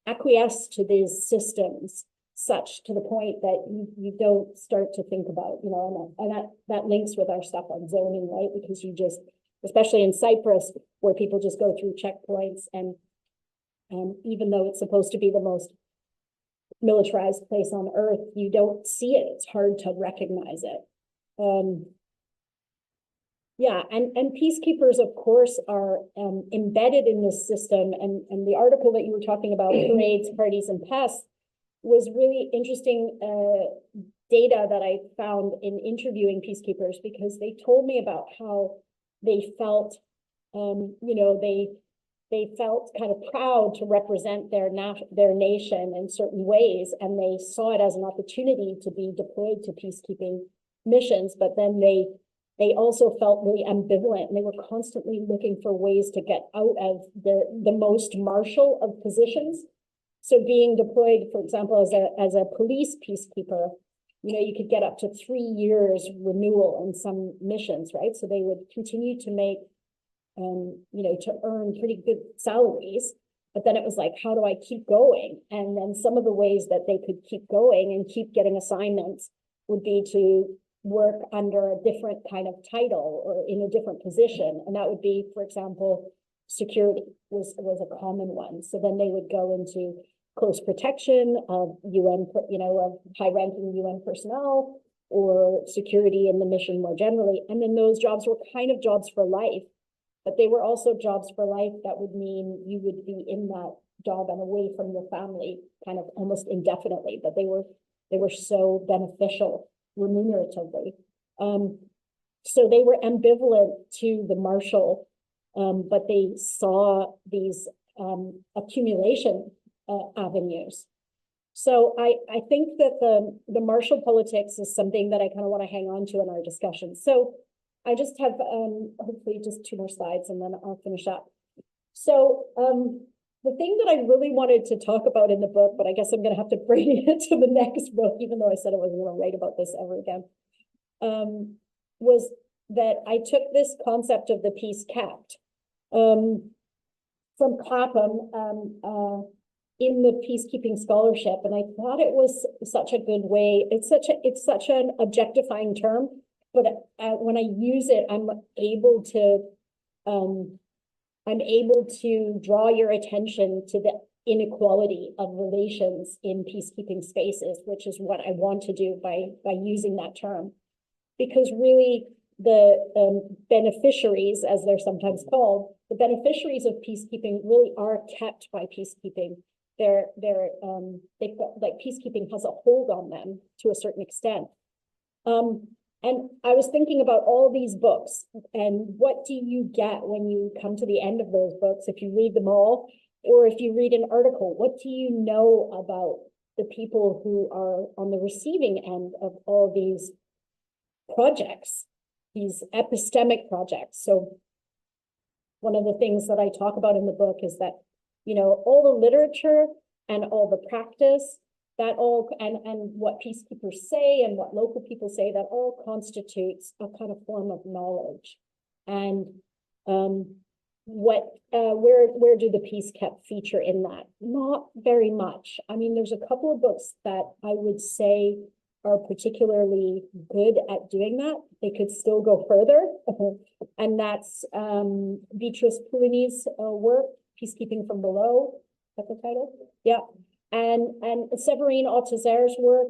B: acquiesce to these systems such to the point that you don't start to think about, and that links with our stuff on zoning, right? Because you just, especially in Cyprus, where people just go through checkpoints, and even though it's supposed to be the most militarized place on earth, you don't see it. It's hard to recognize it. Yeah, and peacekeepers, of course, are embedded in this system. And the article that you were talking about, parades, parties, and pests, was really interesting data that I found in interviewing peacekeepers, because they told me about how they felt, they felt kind of proud to represent their nation in certain ways, and they saw it as an opportunity to be deployed to peacekeeping missions. But then they also felt really ambivalent, and they were constantly looking for ways to get out of the most martial of positions. So being deployed, for example, as a police peacekeeper, you could get up to 3 years renewal in some missions, right? So they would continue to make, to earn pretty good salaries. But then it was like, how do I keep going? And then some of the ways that they could keep going and keep getting assignments would be to work under a different kind of title or in a different position. And that would be, for example, security was a common one. So then they would go into close protection of UN, of high-ranking UN personnel, or security in the mission more generally. And then those jobs were kind of jobs for life, but they were also jobs for life that would mean you would be in that job and away from your family kind of almost indefinitely, but they were so beneficial remuneratively. So they were ambivalent to the martial, but they saw these accumulation avenues. So I think that the martial politics is something that I kind of want to hang on to in our discussion. So I just have hopefully just 2 more slides, and then I'll finish up. So the thing that I really wanted to talk about in the book, but I guess I'm going to have to bring it to the next book, even though I said I wasn't going to write about this ever again, was that I took this concept of the peace capped from Clapham in the peacekeeping scholarship, and I thought it was such a good way. It's such an objectifying term, but when I use it, I'm able to draw your attention to the inequality of relations in peacekeeping spaces, which is what I want to do by using that term, because really the beneficiaries, as they're sometimes called, the beneficiaries of peacekeeping really are kept by peacekeeping. They've got, like, peacekeeping has a hold on them to a certain extent. And I was thinking about all these books, and what do you get when you come to the end of those books, if you read them all, or if you read an article? What do you know about the people who are on the receiving end of all these projects, these epistemic projects? So one of the things that I talk about in the book is that, all the literature and all the practice, that all, and what peacekeepers say and what local people say, that all constitutes a kind of form of knowledge. And where do the peace kept feature in that? Not very much. I mean, there's a couple of books that I would say are particularly good at doing that. They could still go further. And that's Beatrice Poulini's work, Peacekeeping from Below. That's the title? Yeah. And Séverine Altazer's work,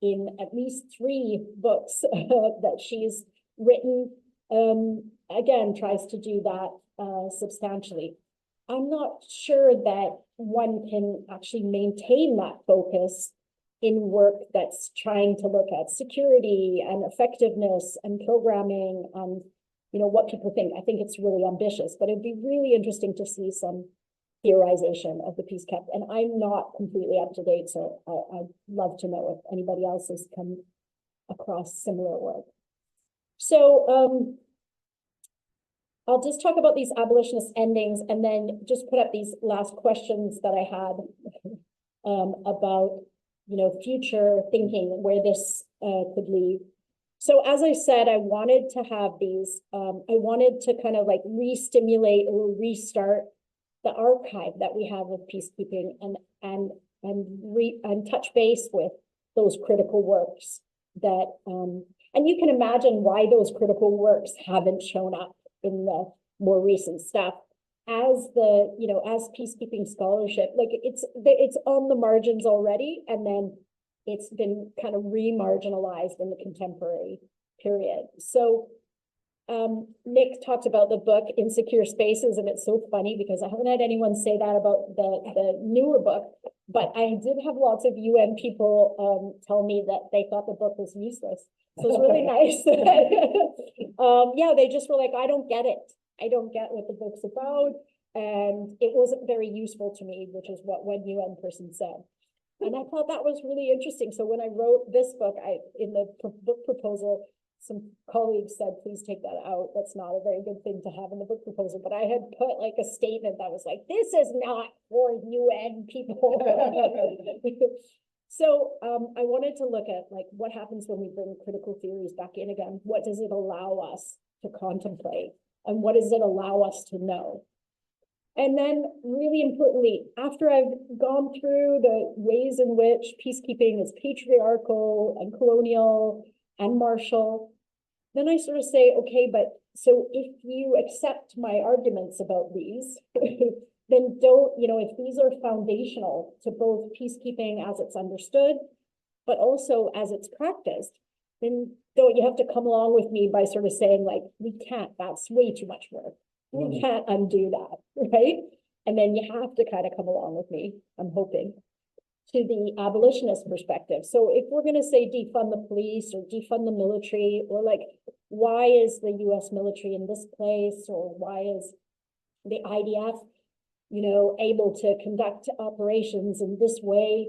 B: in at least 3 books that she's written, again, tries to do that substantially. I'm not sure that one can actually maintain that focus in work that's trying to look at security and effectiveness and programming and, you know, what people think. I think it's really ambitious, but it'd be really interesting to see some theorization of the peace kept. And I'm not completely up to date, so I'd love to know if anybody else has come across similar work. So I'll just talk about these abolitionist endings and then just put up these last questions that I had about, you know, future thinking, where this could lead. So as I said, I wanted to have these, I wanted to kind of like re-stimulate or restart the archive that we have of peacekeeping and touch base with those critical works that, and you can imagine why those critical works haven't shown up in the more recent stuff as the, you know, as peacekeeping scholarship, like it's on the margins already, and then it's been kind of re-marginalized in the contemporary period. So Nick talked about the book Insecure Spaces, and it's so funny because I haven't had anyone say that about the newer book, but I did have lots of UN people tell me that they thought the book was useless. So it's really nice. Yeah, they just were like, I don't get it. I don't get what the book's about. And it wasn't very useful to me, which is what one UN person said. And I thought that was really interesting. So when I wrote this book, in the book proposal, some colleagues said, please take that out. That's not a very good thing to have in the book proposal. But I had put like a statement that was like, this is not for UN people. So I wanted to look at like what happens when we bring critical theories back in again. What does it allow us to contemplate? And what does it allow us to know? And then really importantly, after I've gone through the ways in which peacekeeping is patriarchal and colonial and martial, then I sort of say, okay, but so if you accept my arguments about these, then don't, you know, if these are foundational to both peacekeeping as it's understood, but also as it's practiced, then don't you have to come along with me by sort of saying like, we can't, that's way too much work. We can't undo that, right? And then you have to kind of come along with me, I'm hoping, to the abolitionist perspective. So if we're going to say defund the police or defund the military, or like, why is the US military in this place, or why is the IDF, you know, able to conduct operations in this way,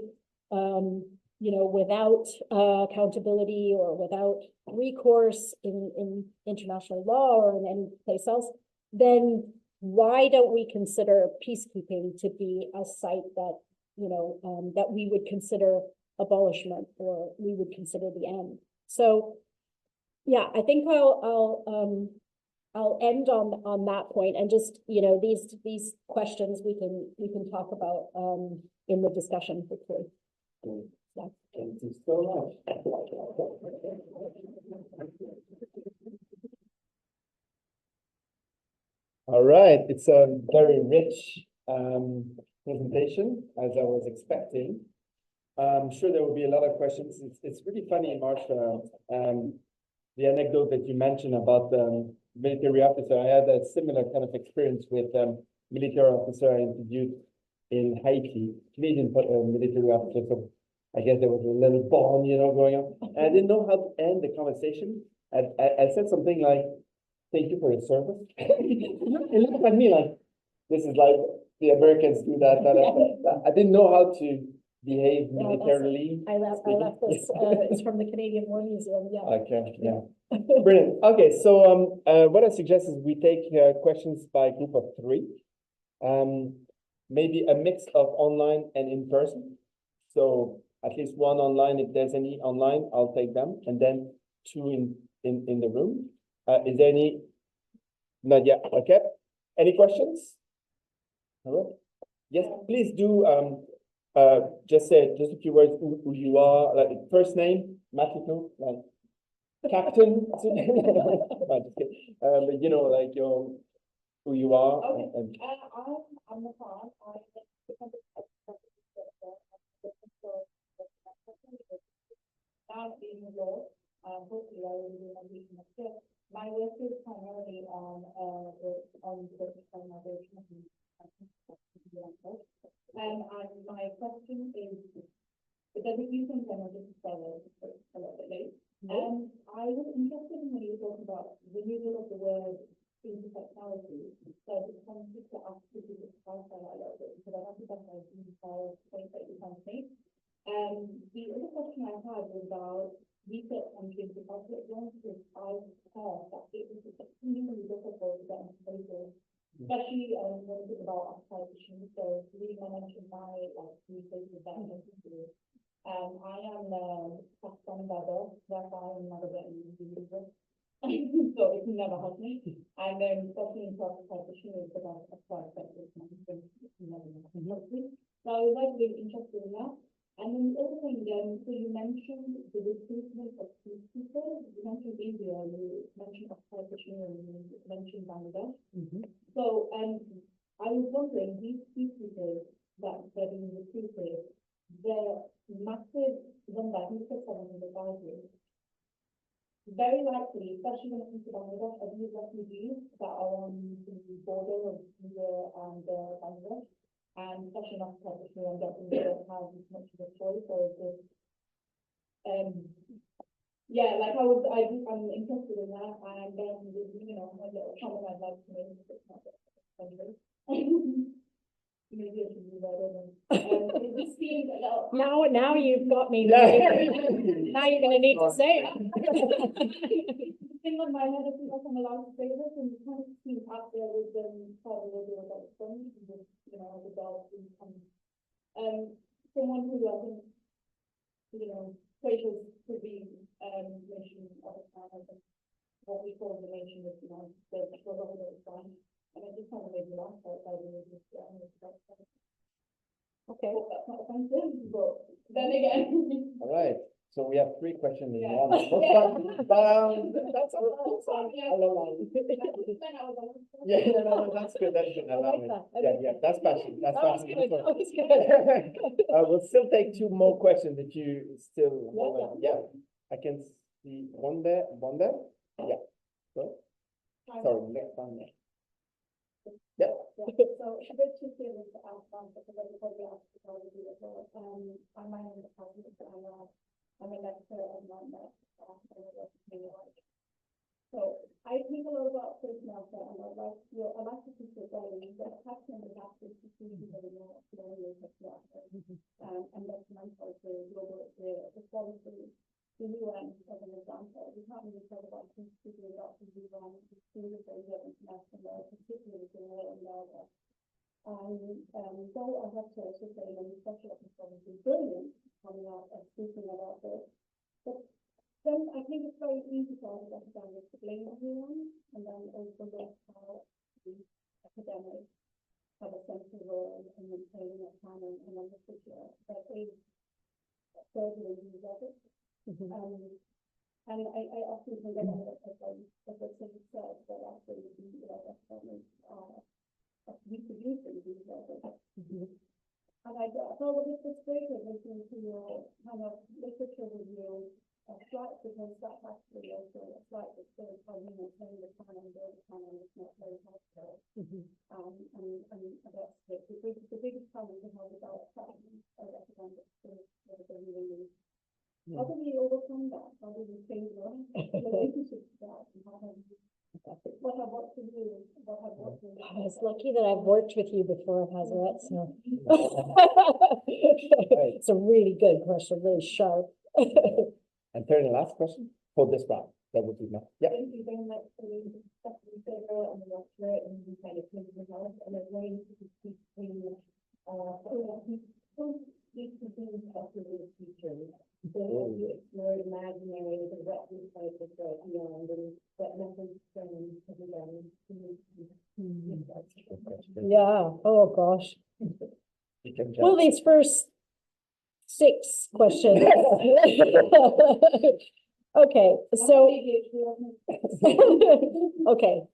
B: you know, without accountability or without recourse in international law or in any place else, then why don't we consider peacekeeping to be a site that, you know, that we would consider abolishment, or we would consider the end? So, yeah, I think I'll end on that point, and just, you know, these questions we can talk about in the discussion quickly. Yeah.
A: Thank you so much. All right, it's a very rich presentation, as I was expecting. I'm sure there will be a lot of questions. It's really funny, Marsha, the anecdote that you mentioned about the military officer. I had a similar kind of experience with military officer I interviewed in Haiti, Canadian military officer. So I guess there was a little bond, you know, going on. And I didn't know how to end the conversation. I said something like, thank you for your service. He looked at me like, this is like the Americans do that. I didn't know how to behave militarily.
B: I left this, it's from the Canadian War Museum, yeah.
A: Okay, yeah. Brilliant. Okay, so what I suggest is we take questions by a group of 3. Maybe a mix of online and in person. So at least one online, if there's any online, I'll take them. And then 2 in the room. Is there any? Not yet. Okay. Any questions? All right. Yes, please do. Just say just a few words. Who you are, like first name, Matthew, like Captain. No, just kidding. But you know, like your who you are.
B: Okay.
A: And
B: I'm the Prof.
G: now in law, hopefully I will be able to next year. My work is primarily on the colonization and my question is, there's a few things I wanted to start a little bit late. I was interested in when you were talking about the removal of the word intersectionality. So I just wanted to ask if you could clarify that a little bit, because I don't think that's a detailed point that you can make. The other question I had was about research on gender conflict. One is I heard that it was extremely difficult to get into places, especially when you think about outside issues. So really mentioned my research with that. I am a son brother, therefore I am never getting into so it never helped me. And then especially in outside issues because I'm a part of it. So I was really interested in that. And then the other thing, so you mentioned the recruitment of peacekeepers. You mentioned India, you mentioned Afghanistan, and you mentioned Bangladesh. So, I was wondering, these peacekeepers that are being recruited, the massive number, I think it's 700,000, very likely, especially when it comes to Bangladesh, are these refugees that are on the border of India and Bangladesh. And especially not publicly, I'm guessing they don't have much of a choice, or is this, yeah, like I'm interested in that, and then, you know, a little comment I'd like to make, it's not country. Maybe I should do that, it just seems a little.
B: Now you've got me.
A: Yeah.
B: Now you're gonna need to say it.
G: Thing on my head, I think I'm allowed to say this, and you kind of see up there with them, probably about some, you know, the dogs and someone who I think, you know, faces to be nation of a time, what we call the nation of the United States, for all those times, and I just kind of made me laugh out by the
B: Okay.
G: that's not offensive, but then again.
A: All right. So we have 3 questions in one. That's yeah, no, that's good. That's good. Allow me. Yeah, that's passion. That's passion. We'll still take 2 more questions if you still hold on. Yeah, I can see one there. Yeah. So, sorry, next one there. Yeah.
G: So a bit too serious to ask because everybody else is already as well. I'm my name is I'm a lecturer and I'm a so I think a lot about this now, and I'd like to keep it going. The attachment is actually to see the more colonial and that's mental to global the policy. The UN, as an example, we can't really talk about peacekeeping without the UN, the international law, particularly the law in America. So I have to also say, when special officers is brilliant coming out and speaking about this. But then I think it's very easy for us academics to blame everyone, and then also look how the academics have a central role in maintaining a canon and a literature that is further use of it. And I often think about it as the thing said that actually the academics are reproducing these methods. And I got a little bit frustrated listening to your kind of literature review slides, because that's actually also a slide that shows how you maintain the canon, the canon is not very helpful. And that's the biggest challenge we have with our academics is really. How do we overcome that? How do we change the relationship to that? And how have we, what have worked for you? What have worked for you?
B: It's lucky that I've worked with you before, Hazrat, so. It's a really good question, really sharp.
A: And third and last question for this round. That would be enough. Yeah.
G: Thank you very much for the discussion paper and the lecture and the kind of clinical knowledge and the way to speak to the future. So you explore imaginary, the wet inside the threat beyond and what methods can be done.
B: Yeah, oh gosh.
A: You can
B: Well,
A: jump.
B: these first 6 questions. Okay, so. Okay,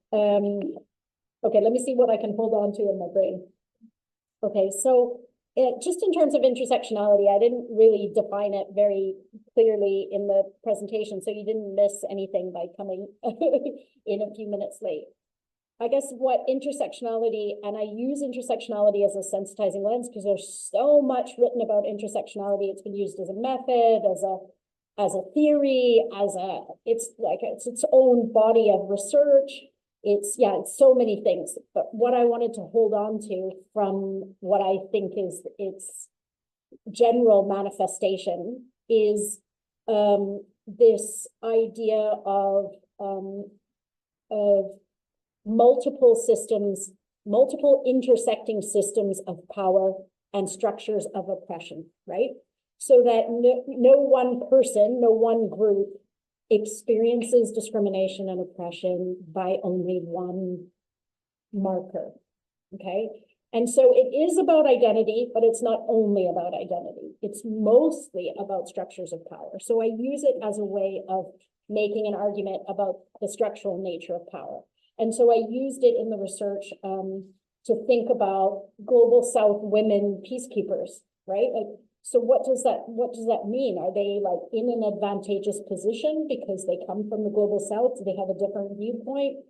B: okay, let me see what I can hold on to in my brain. Okay, so just in terms of intersectionality, I didn't really define it very clearly in the presentation, so you didn't miss anything by coming in a few minutes late. I guess what intersectionality, and I use intersectionality as a sensitizing lens because there's so much written about intersectionality. It's been used as a method, as a theory, it's like it's its own body of research. It's so many things. But what I wanted to hold on to from what I think is its general manifestation is this idea of multiple systems, multiple intersecting systems of power and structures of oppression, right? So that no one person, no one group experiences discrimination and oppression by only one marker, okay? And so it is about identity, but it's not only about identity. It's mostly about structures of power. So I use it as a way of making an argument about the structural nature of power. And so I used it in the research to think about global South women peacekeepers, right? Like, so what does that mean? Are they like in an advantageous position because they come from the global South? Do they have a different viewpoint?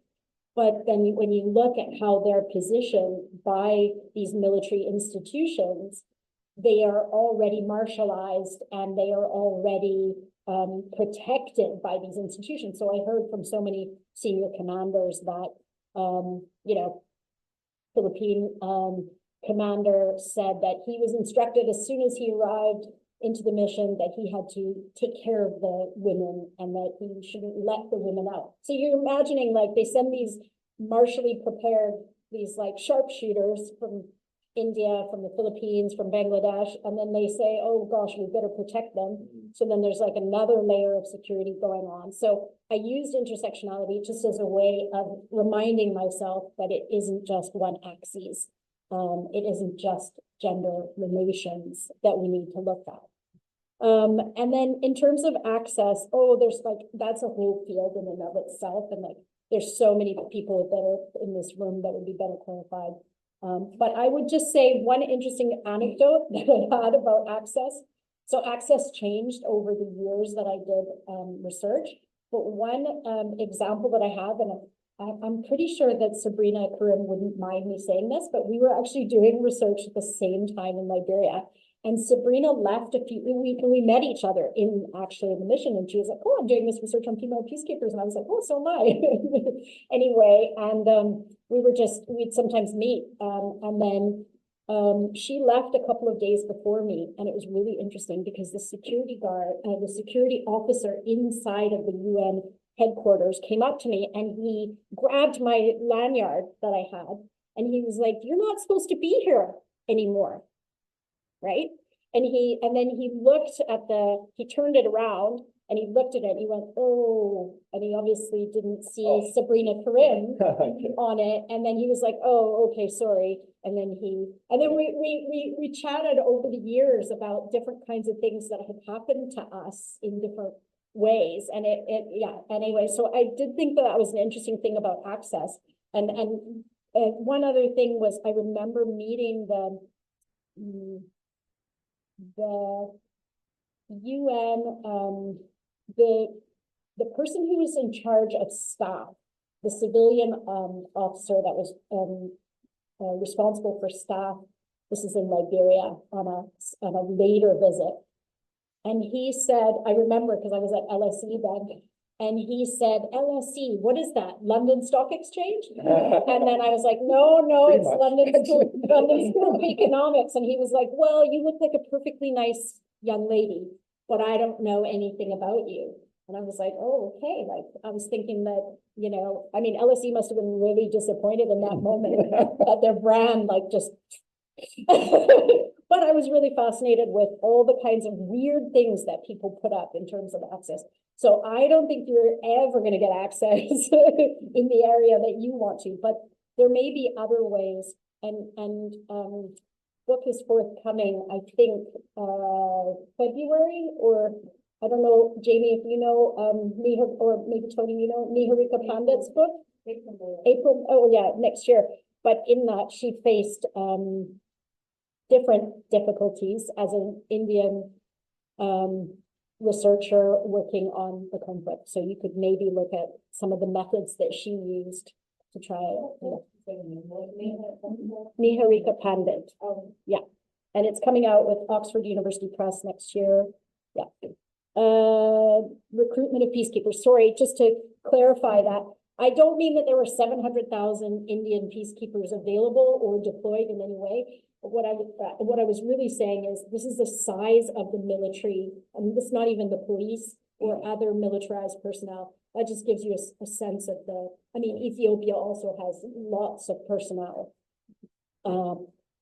B: But then when you look at how they're positioned by these military institutions, they are already martialized and they are already protected by these institutions. So I heard from so many senior commanders that, Philippine commander said that he was instructed as soon as he arrived into the mission that he had to take care of the women and that he shouldn't let the women out. So you're imagining like they send these martially prepared, these like sharpshooters from India, from the Philippines, from Bangladesh, and then they say, oh gosh, we better protect them. So then there's like another layer of security going on. So I used intersectionality just as a way of reminding myself that it isn't just one axis. It isn't just gender relations that we need to look at. And then in terms of access, there's like, that's a whole field in and of itself. And like, there's so many people that are in this room that would be better qualified. But I would just say one interesting anecdote that I had about access. So access changed over the years that I did research. But one example that I have, and I'm pretty sure that Sabrina Karim wouldn't mind me saying this, but we were actually doing research at the same time in Liberia. And Sabrina left we met each other in the mission, and she was like, oh, I'm doing this research on female peacekeepers. And I was like, oh, so am I. Anyway, and we'd sometimes meet. And then she left a couple of days before me. And it was really interesting because the security officer inside of the UN headquarters came up to me and he grabbed my lanyard that I had. And he was like, you're not supposed to be here anymore. Right? And then he looked at he turned it around and he looked at it and he went, oh, and he obviously didn't see Sabrina Karim on it. And then he was like, oh, okay, sorry. And then we chatted over the years about different kinds of things that had happened to us in different ways. And anyway, so I did think that was an interesting thing about access. And one other thing was I remember meeting the UN, the person who was in charge of staff, the civilian officer that was responsible for staff. This is in Liberia on a later visit. And he said, I remember because I was at LSE then, and he said, LSE, what is that? London Stock Exchange? And then I was like, no, it's London School of Economics. And he was like, well, you look like a perfectly nice young lady, but I don't know anything about you. And I was like, oh, okay. Like, I was thinking that, LSE must have been really disappointed in that moment that their brand, like, just... But I was really fascinated with all the kinds of weird things that people put up in terms of access. So I don't think you're ever going to get access in the area that you want to, but there may be other ways. And book is forthcoming, I think, February, or I don't know, Jamie, if you know, or maybe Tony, you know, Niharika Pandit's book? April, oh yeah, next year. But in that, she faced different difficulties as an Indian researcher working on the conflict. So you could maybe look at some of the methods that she used to try Niharika Pandit. Yeah. And it's coming out with Oxford University Press next year. Yeah. Recruitment of peacekeepers. Sorry, just to clarify that. I don't mean that there were 700,000 Indian peacekeepers available or deployed in any way. But what I was really saying is this is the size of the military. I mean, this is not even the police or other militarized personnel. That just gives you a sense of I mean, Ethiopia also has lots of personnel.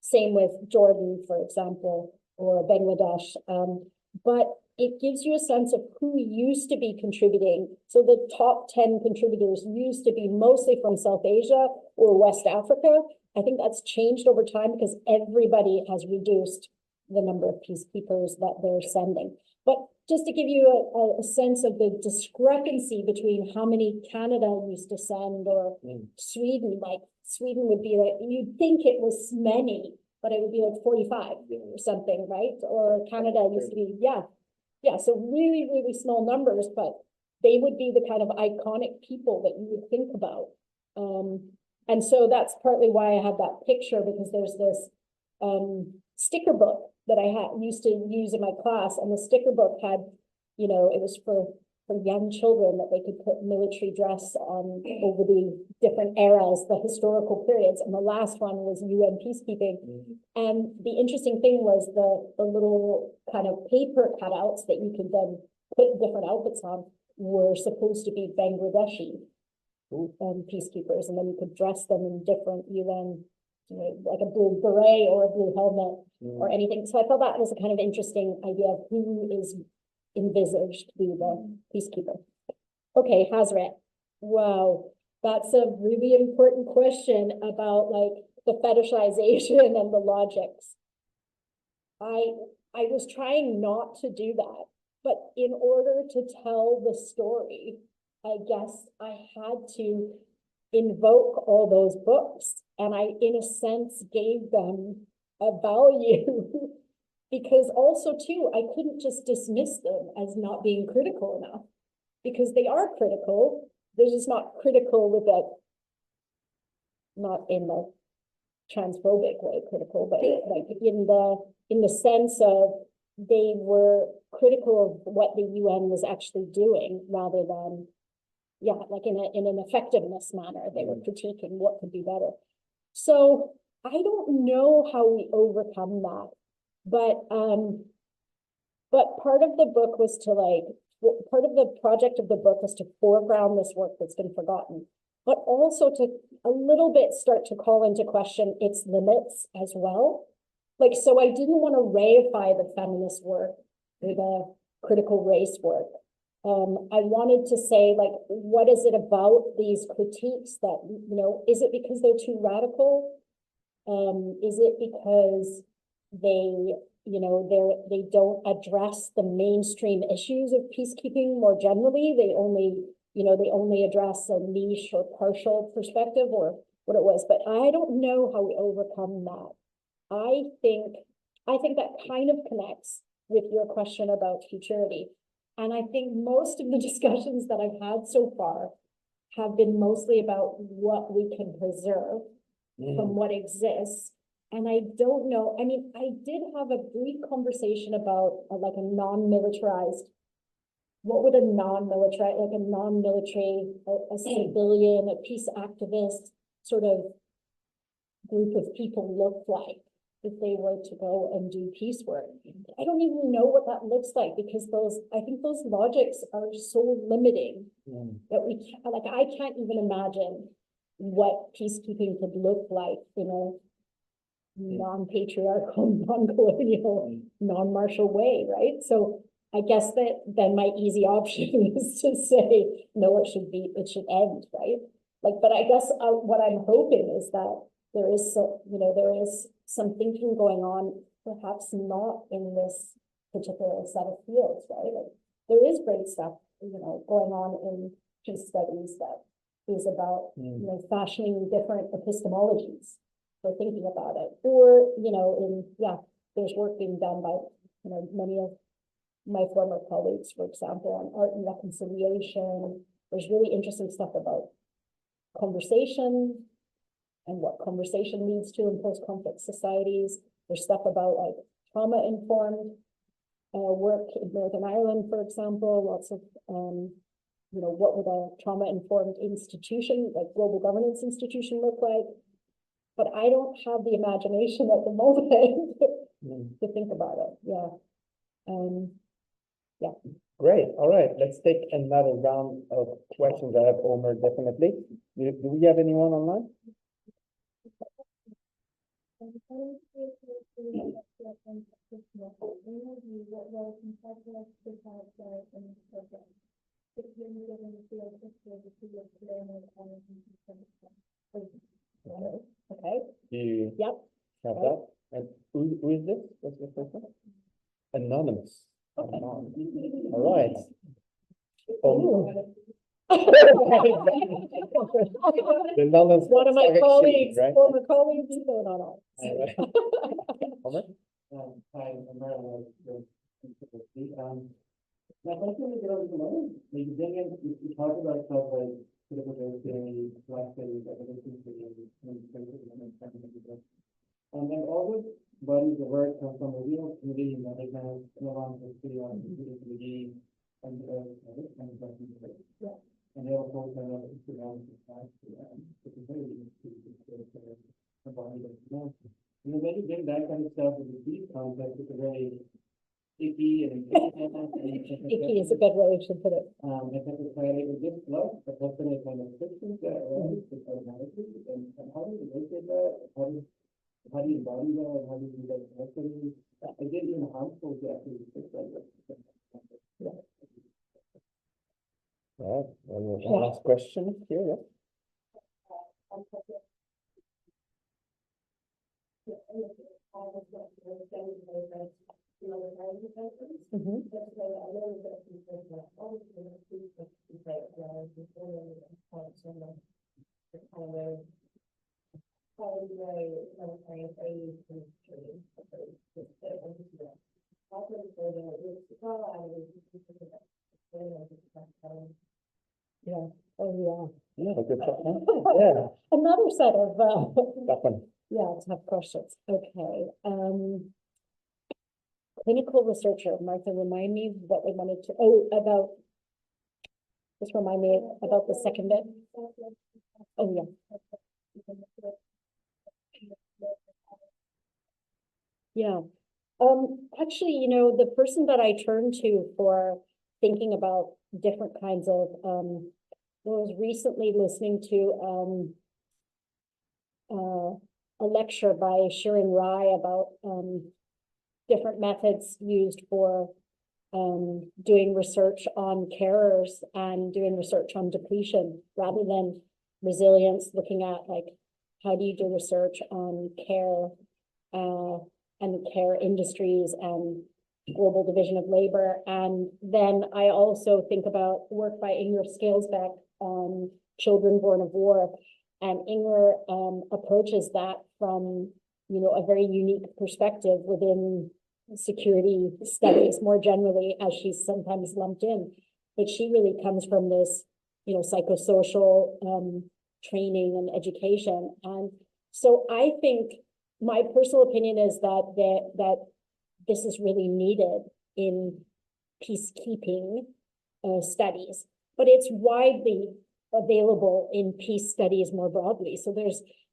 B: Same with Jordan, for example, or Bangladesh. But it gives you a sense of who used to be contributing. So the top 10 contributors used to be mostly from South Asia or West Africa. I think that's changed over time because everybody has reduced the number of peacekeepers that they're sending. But just to give you a sense of the discrepancy between how many Canada used to send or Sweden, like Sweden would be like, you'd think it was many, but it would be like 45 or something, right? Or Canada used to be, yeah, so really, really small numbers, but they would be the kind of iconic people that you would think about. And so that's partly why I have that picture, because there's this sticker book that I used to use in my class, and the sticker book had, you know, it was for young children that they could put military dress on over the different eras, the historical periods, and the last one was UN peacekeeping. And the interesting thing was the little kind of paper cutouts that you could then put different outfits on were supposed to be Bangladeshi peacekeepers, and then you could dress them in different UN, you know, like a blue beret or a blue helmet or anything. So I thought that was a kind of interesting idea of who is envisaged to be the peacekeeper. Okay, Hazrat. Wow, that's a really important question about like the fetishization and the logics. I was trying not to do that, but in order to tell the story, I guess I had to invoke all those books, and I, in a sense, gave them a value. Because also, too, I couldn't just dismiss them as not being critical enough, because they are critical. They're just not critical with that, not in the transphobic way critical, but like in the sense of they were critical of what the UN was actually doing, rather than, yeah, like in an effectiveness manner. They were critiquing what could be better. So I don't know how we overcome that. But part of the book was to part of the project of the book was to foreground this work that's been forgotten, but also to a little bit start to call into question its limits as well. Like, so I didn't want to reify the feminist work or the critical race work. I wanted to say, like, what is it about these critiques that, you know, is it because they're too radical? Is it because they, you know, they don't address the mainstream issues of peacekeeping more generally? They only, you know, they only address a niche or partial perspective, or what it was. But I don't know how we overcome that. I think that kind of connects with your question about futurity. And I think most of the discussions that I've had so far have been mostly about what we can preserve from what exists. And I don't know, I mean, I did have a brief conversation about like a non-militarized, what would a non-military, like a non-military, a civilian, a peace activist sort of group of people look like if they were to go and do peace work. I don't even know what that looks like, because I think those logics are so limiting that we can't, like, I can't even imagine what peacekeeping could look like, you know, non-patriarchal, non-colonial, non-martial way, right? So I guess that then my easy option is to say, no, it should end, right? Like, but I guess what I'm hoping is that there is some thinking going on, perhaps not in this particular set of fields, right? Like, there is great stuff, you know, going on in peace studies that is about, you know, fashioning different epistemologies for thinking about it. Or, there's work being done by, many of my former colleagues, for example, on art and reconciliation. There's really interesting stuff about conversation and what conversation leads to in post-conflict societies. There's stuff about like trauma-informed work in Northern Ireland, for example, lots of, what would a trauma-informed institution, like global governance institution, look like? But I don't have the imagination at the moment to think about it. Yeah.
A: Great. All right. Let's take another round of questions. I have Omer definitely. Do we have anyone online?
B: Okay.
A: Do you
B: Yep.
A: have that? And who is this? What's the first one? Anonymous.
B: Okay.
A: All right. The anonymous
B: One of my
A: exchange,
B: colleagues,
A: right?
B: former colleagues, going on all.
A: Omer?
H: Hi, I'm Marilyn. My question is around the money. Like, then you talk about stuff like critical race theory, class theory, evolution theory, and then all those bodies of work come from a real community that they kind of come along with the community and this kind of stuff.
B: Yeah.
H: And they also kind of surround the class, which is very interesting to body that when you get that kind of stuff with the peace concept, it's a very icky and
B: Icky is a good way to put it.
H: I think it's kind of this love, but that's when it kind of fixes that, right? It's automatically, and how do you look at that? How do you embody that? And how do you do that correctly? I get even harmful to actually fix that.
A: All right. One last question here. Yeah.
B: Yeah. Oh, yeah.
A: Yeah, good stuff, huh? Yeah,
B: Another set of,
A: that one.
B: yeah, tough questions. Okay. Clinical researcher, Martha, remind me what we wanted to, just remind me about the second bit. Oh, yeah. Yeah. Actually, the person that I turned to for thinking about different kinds of, I was recently listening to a lecture by Shirin Rai about different methods used for doing research on carers and doing research on depletion rather than resilience, looking at like, how do you do research on care and care industries and global division of labor. And then I also think about work by Inger Scalesbeck on children born of war. And Inger approaches that from, a very unique perspective within security studies more generally, as she's sometimes lumped in. But she really comes from this, psychosocial training and education. And so I think my personal opinion is that this is really needed in peacekeeping studies, but it's widely available in peace studies more broadly. So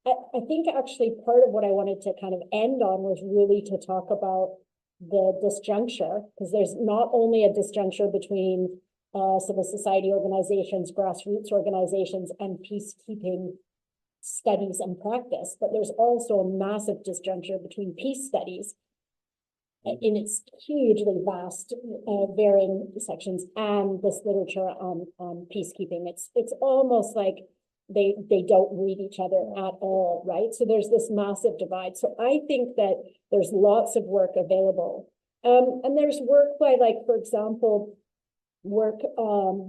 B: I think actually part of what I wanted to kind of end on was really to talk about the disjuncture, because there's not only a disjuncture between civil society organizations, grassroots organizations, and peacekeeping studies and practice, but there's also a massive disjuncture between peace studies in its hugely vast, varying sections, and this literature on peacekeeping. It's almost like they don't read each other at all, right? So there's this massive divide. So I think that there's lots of work available. And there's work by, like, for example, work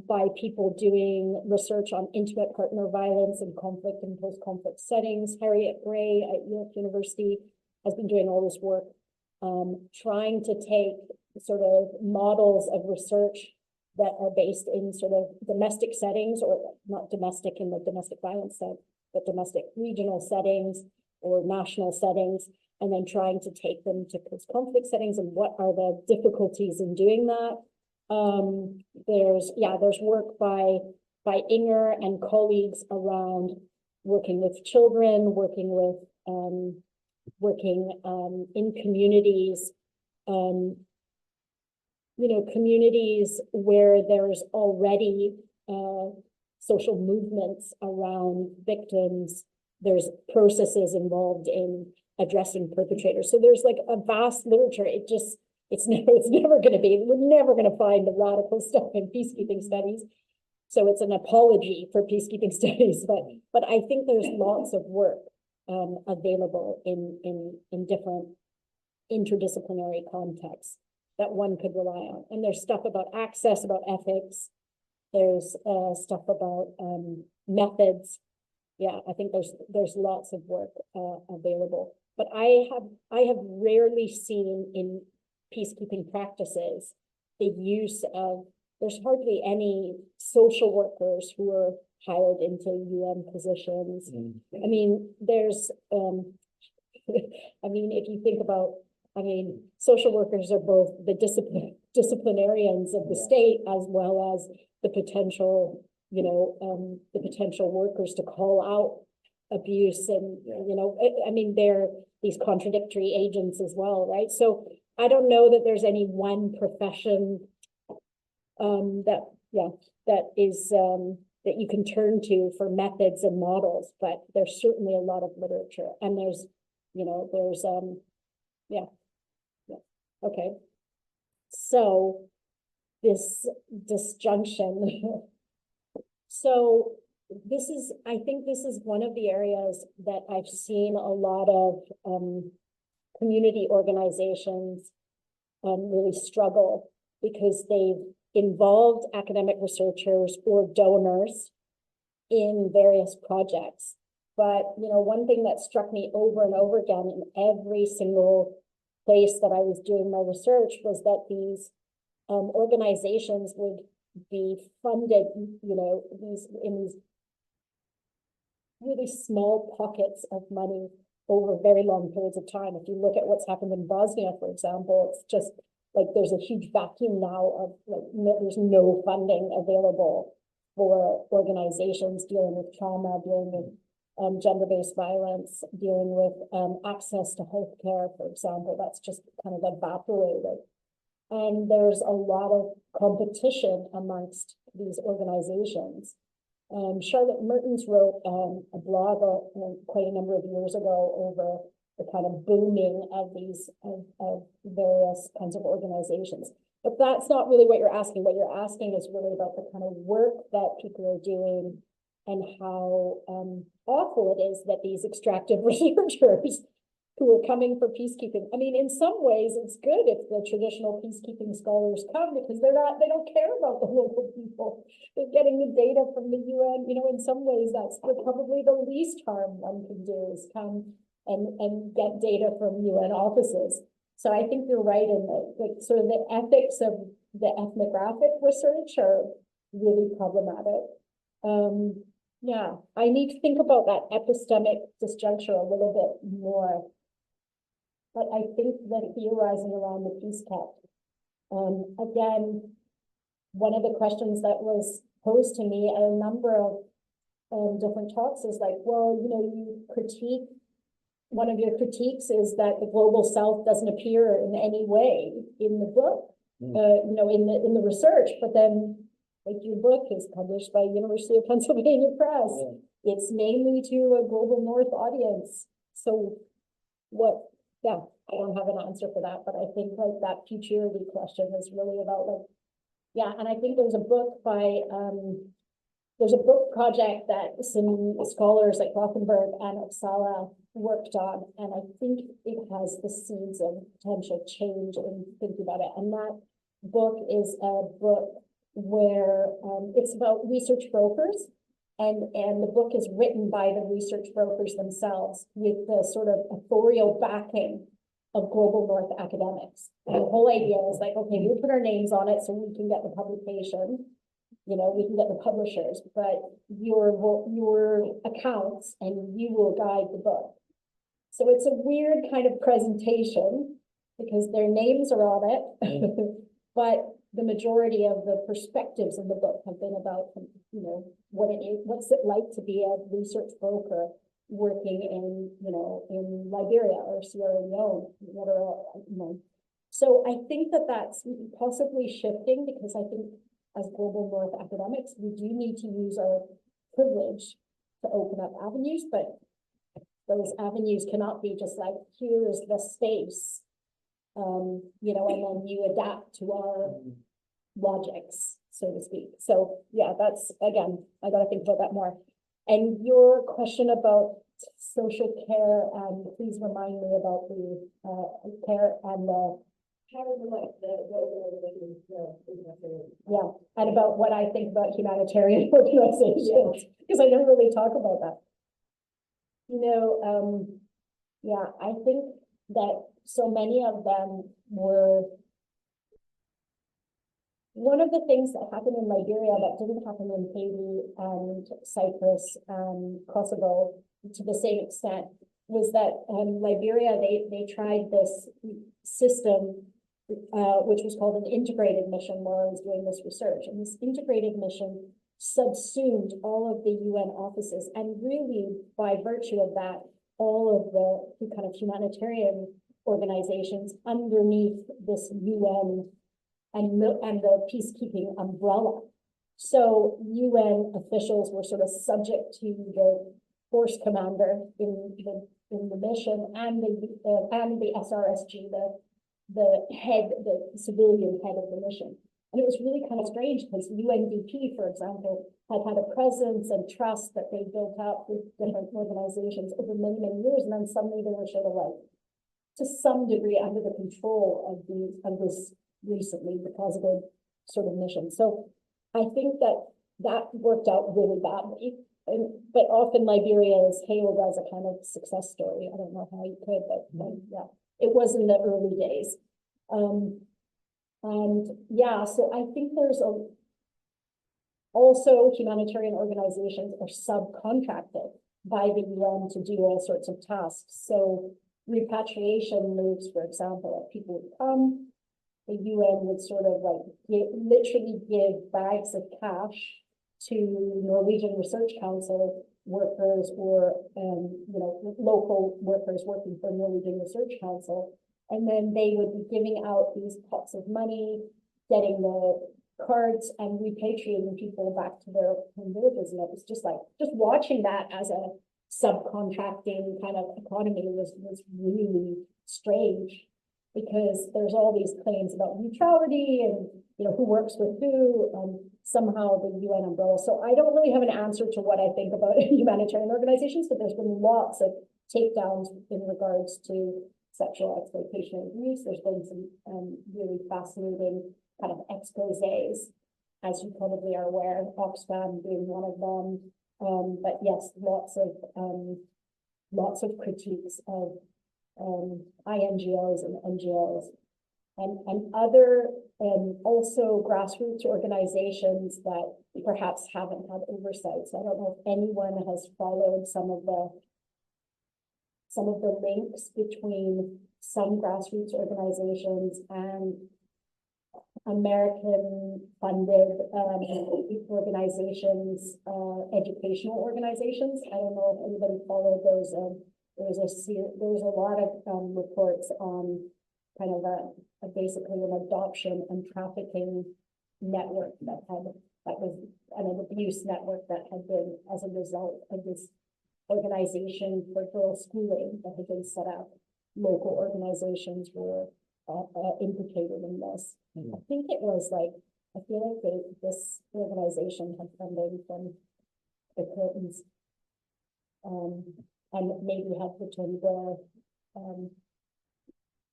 B: by people doing research on intimate partner violence and conflict and post-conflict settings. Harriet Gray at York University has been doing all this work, trying to take sort of models of research that are based in sort of domestic settings, or not domestic in the domestic violence sense, but domestic regional settings or national settings, and then trying to take them to post-conflict settings and what are the difficulties in doing that. There's work by Inger and colleagues around working with children, working in communities, communities where there's already social movements around victims. There's processes involved in addressing perpetrators. So there's like a vast literature. It's never going to be, we're never going to find the radical stuff in peacekeeping studies. So it's an apology for peacekeeping studies, but I think there's lots of work available in different interdisciplinary contexts that one could rely on. And there's stuff about access, about ethics. There's stuff about methods. Yeah, I think there's lots of work available. But I have rarely seen in peacekeeping practices the use of, there's hardly any social workers who are hired into UN positions. I mean, there's if you think about, social workers are both the disciplinarians of the state as well as the potential, the potential workers to call out abuse and, they're these contradictory agents as well, right? So I don't know that there's any one profession that you can turn to for methods and models, but there's certainly a lot of literature, and okay. So this disjunction. So I think this is one of the areas that I've seen a lot of community organizations really struggle, because they've involved academic researchers or donors in various projects. But, one thing that struck me over and over again in every single place that I was doing my research was that these organizations would be funded, in these really small pockets of money over very long periods of time. If you look at what's happened in Bosnia, for example, it's just like there's a huge vacuum now of there's no funding available for organizations dealing with trauma, dealing with gender-based violence, dealing with access to healthcare, for example. That's just kind of evaporated. And there's a lot of competition amongst these organizations. Charlotte Mertens wrote a blog quite a number of years ago over the kind of booming of these of various kinds of organizations. But that's not really what you're asking. What you're asking is really about the kind of work that people are doing and how awful it is that these extractive researchers who are coming for peacekeeping. In some ways it's good if the traditional peacekeeping scholars come, because they don't care about the local people. They're getting the data from the UN. In some ways that's probably the least harm one can do, is come and get data from UN offices. So I think you're right in the sort of the ethics of the ethnographic research are really problematic. I need to think about that epistemic disjuncture a little bit more. But I think that theorizing around the peace kept, again, one of the questions that was posed to me at a number of different talks is like, well, you critique, one of your critiques is that the global south doesn't appear in any way in the book, in the research, but then like your book is published by University of Pennsylvania Press. It's mainly to a global north audience. So what? Yeah, I don't have an answer for that, but I think like that futurity question is really about and I think there's a book by, there's a book project that some scholars like Rothenberg and Uppsala worked on, and I think it has the seeds of potential change in thinking about it. And that book is a book where it's about research brokers. And the book is written by the research brokers themselves with the sort of authorial backing of global North academics. And the whole idea is like, okay, we'll put our names on it so we can get the publication, you know, we can get the publishers, but your accounts and you will guide the book. So it's a weird kind of presentation because their names are on it, but the majority of the perspectives in the book have been about, you know, what's it like to be a research broker working in, you know, in Liberia or Sierra Leone, whatever, you know. So I think that that's possibly shifting because I think as global North academics, we do need to use our privilege to open up avenues, but those avenues cannot be just like, here is the space, you know, and then you adapt to our logics, so to speak. So yeah, that's, again, I got to think about that more. And your question about social care, please remind me about the care and the yeah, and about what I think about humanitarian organizations, because I don't really talk about that. You know, yeah, I think that so many of them were, one of the things that happened in Liberia that didn't happen in Haiti and Cyprus and Kosovo to the same extent was that Liberia, they tried this system which was called an integrated mission while I was doing this research. And this integrated mission subsumed all of the UN offices. And really, by virtue of that, all of the kind of humanitarian organizations underneath this UN and the peacekeeping umbrella. So UN officials were sort of subject to the force commander in the mission and the SRSG, the civilian head of the mission. And it was really kind of strange because UNDP, for example, had a presence and trust that they built up with different organizations over many, many years. And then suddenly they were sort of like, to some degree, under the control of this recently deposited sort of mission. So I think that worked out really badly. But often Liberia is hailed as a kind of success story. I don't know how you could, but yeah. It was in the early days. And yeah, so I think there's also humanitarian organizations are subcontracted by the UN to do all sorts of tasks. So repatriation moves, for example, if people would come, the UN would sort of like literally give bags of cash to Norwegian Research Council workers or you know, local workers working for Norwegian Research Council, and then they would be giving out these pots of money, getting the cards, and repatriating people back to their home villages. And it was just like watching that as a subcontracting kind of economy was really strange, because there's all these claims about neutrality and, you know, who works with who, and somehow the UN umbrella. So I don't really have an answer to what I think about humanitarian organizations, but there's been lots of takedowns in regards to sexual exploitation and abuse. There's been some really fascinating kind of exposés, as you probably are aware, Oxfam being one of them. But yes, lots of critiques of INGOs and NGOs and other also grassroots organizations that perhaps haven't had oversight. So I don't know if anyone has followed some of the links between some grassroots organizations and American funded organizations, educational organizations. I don't know if anybody followed those. There was a lot of reports on kind of basically an adoption and trafficking network that was an abuse network that had been as a result of this organization for girl schooling that had been set up. Local organizations were implicated in this. I think it was like, I feel like this organization had funding from the Clintons, and maybe had the Tony Blair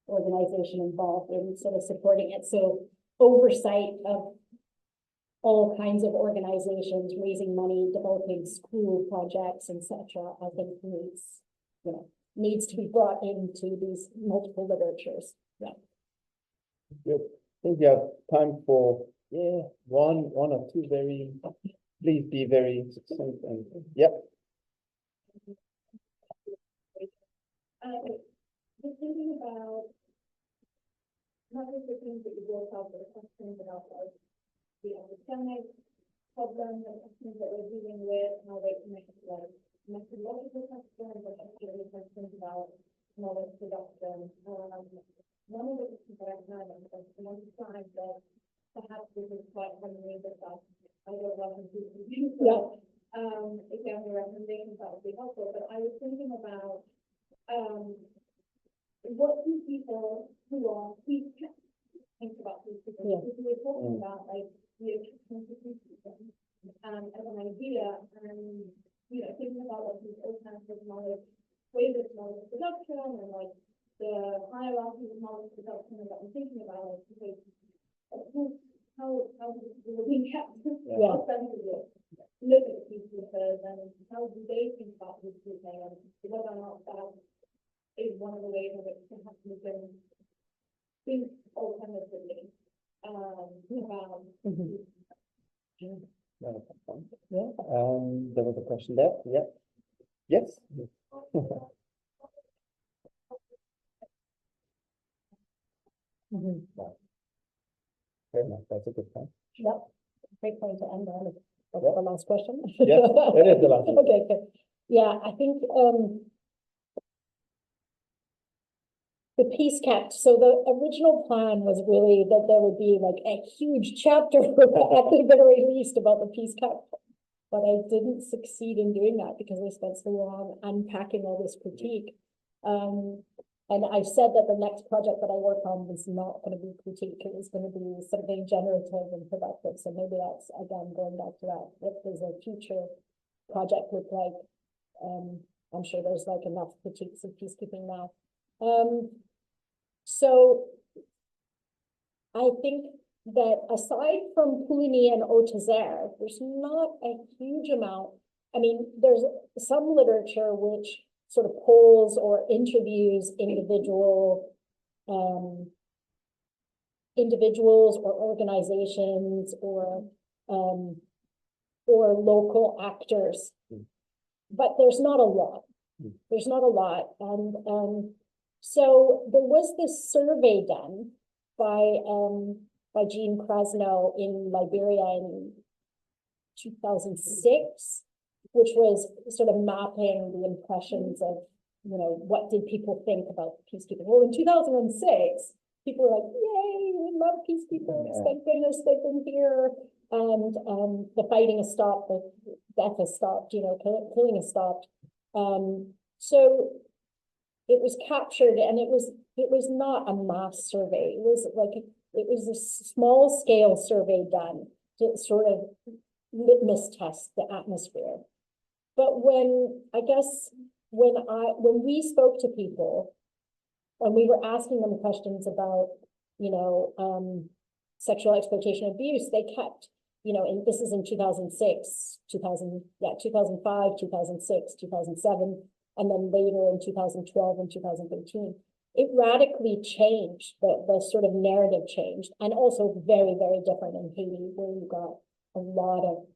B: organization involved in sort of supporting it. So oversight of all kinds of organizations raising money, developing school projects, etc. I think needs to be brought into these multiple literatures. Yeah.
A: Good. I think we have time for one or two very. Please be very succinct and yeah.
G: Just thinking about not just the things that you brought up, but questions about like the epistemic problems and questions that we're dealing with, how they connect to like methodological questions and actually questions about knowledge production. One of the questions that I've had is one time that perhaps this is quite Henry, but I don't know if you can so if you have any recommendations, that would be helpful. But I was thinking about what do people who are peacekeepers think about peacekeeping?
B: Yeah.
G: Because we were talking about like the attachment to peacekeeping as an idea, and thinking about what these alternative knowledge, ways of knowledge production, and like the hierarchy of knowledge production that I'm thinking about, because how do people being kept ostensibly look at the peacekeepers and how do they think about peacekeeping and whether or not that is one of the ways in which perhaps we can think alternatively about
A: There was a question there. Yeah. Yes. Fair enough. That's a good point.
B: Yep. Great point to end on. That's
A: Yeah.
B: the last question.
A: Yes, it is the last one.
B: Okay, good. Yeah, I think the peace kept. So the original plan was really that there would be like a huge chapter at the very least about the peace kept. But I didn't succeed in doing that because I spent so long unpacking all this critique. And I said that the next project that I work on was not going to be critique. It was going to be something generative and productive. So maybe that's, again, going back to that. What does a future project look like? I'm sure there's like enough critiques of peacekeeping now. So I think that aside from Poulini and Althusser, there's not a huge amount. I mean, there's some literature which sort of polls or interviews individuals or organizations or local actors, but there's not a lot. There's not a lot, and so there was this survey done by Jean Krasno in Liberia in 2006. Which was sort of mapping the impressions of, what did people think about peacekeeping? Well, in 2006, people were like, yay, we love peacekeepers, thank goodness they've been here. And the fighting has stopped, the death has stopped, killing has stopped. So it was captured, and it was not a mass survey. It was a small scale survey done to sort of litmus test the atmosphere. But when we spoke to people and we were asking them questions about, sexual exploitation and abuse, they kept, and this is in 2006, 2005, 2006, 2007, and then later in 2012 and 2013. It radically changed, the sort of narrative changed, and also very, very different in Haiti, where you got a lot of,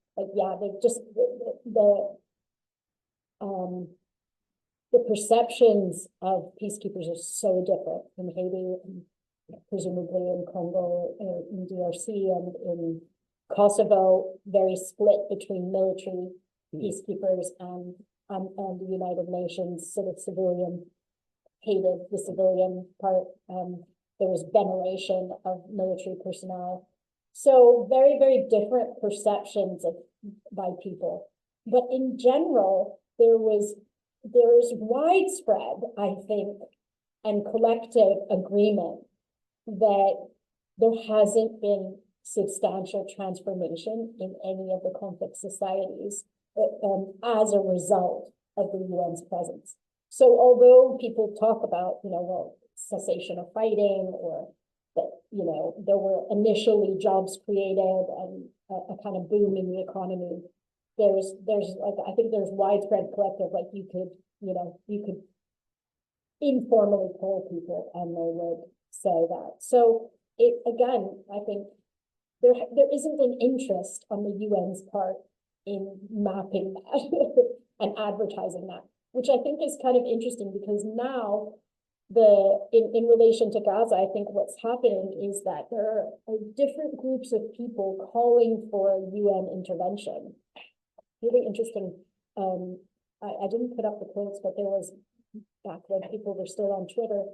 B: the perceptions of peacekeepers are so different in Haiti, and presumably in Congo, in DRC, and in Kosovo, very split between military peacekeepers and the United Nations sort of civilian, hated the civilian part. There was veneration of military personnel. So very, very different perceptions by people. But in general, there is widespread, I think, and collective agreement that there hasn't been substantial transformation in any of the conflict societies as a result of the UN's presence. So although people talk about, cessation of fighting, or that, there were initially jobs created and a kind of boom in the economy, there's like, I think there's widespread collective, like you could informally poll people and they would say that. So it, again, I think there isn't an interest on the UN's part in mapping that and advertising that, which I think is kind of interesting, because now in relation to Gaza, I think what's happening is that there are different groups of people calling for UN intervention. Really interesting. I didn't put up the quotes, but there was, back when people were still on Twitter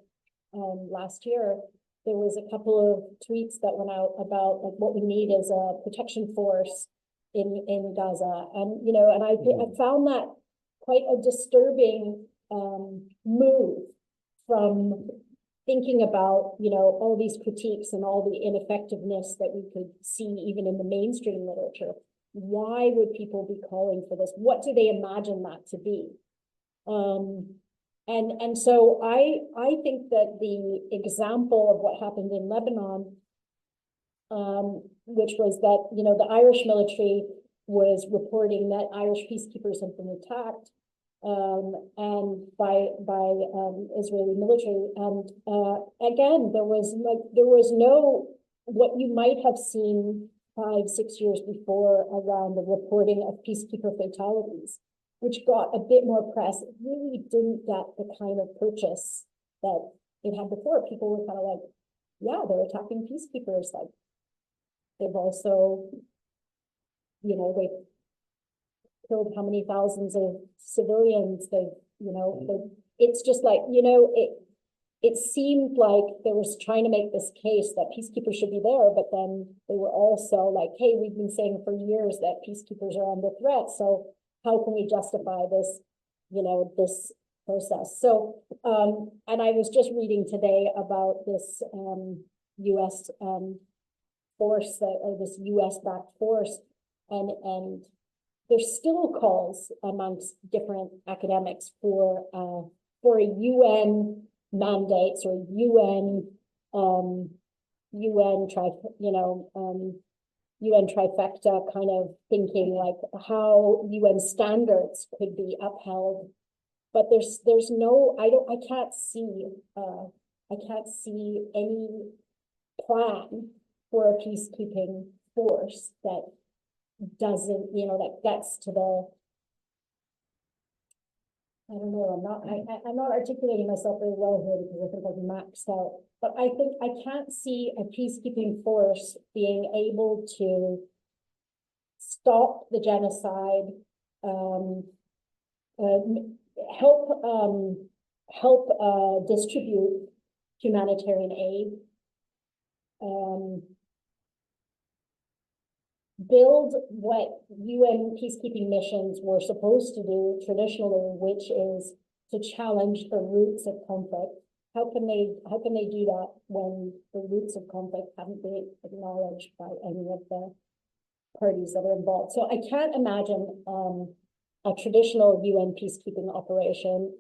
B: last year, there was a couple of tweets that went out about like what we need is a protection force in Gaza, and and I found that quite a disturbing move from thinking about all these critiques and all the ineffectiveness that we could see even in the mainstream literature. Why would people be calling for this? What do they imagine that to be? And so I think that the example of what happened in Lebanon, which was that the Irish military was reporting that Irish peacekeepers had been attacked and by Israeli military, and again there was no what you might have seen 5-6 years before around the reporting of peacekeeper fatalities, which got a bit more press. It really didn't get the kind of purchase that it had before. People were kind of like, yeah, they're attacking peacekeepers. Like, they've also, they've killed how many thousands of civilians. It's just like, it seemed like they were trying to make this case that peacekeepers should be there, but then they were also like, hey, we've been saying for years that peacekeepers are under threat. So how can we justify this, this process? So, and I was just reading today about this U.S. Force, or this U.S.-backed force, and there's still calls amongst different academics for a UN mandates or UN trifecta kind of thinking, like how UN standards could be upheld, but there's no, I can't see any plan for a peacekeeping force that doesn't, that gets to the, I don't know, I'm not articulating myself very well here because I think I've maxed out, but I think I can't see a peacekeeping force being able to stop the genocide, help distribute humanitarian aid, build what UN peacekeeping missions were supposed to do traditionally, which is to challenge the roots of conflict. How can they do that when the roots of conflict haven't been acknowledged by any of the parties that are involved? So I can't imagine a traditional UN peacekeeping operation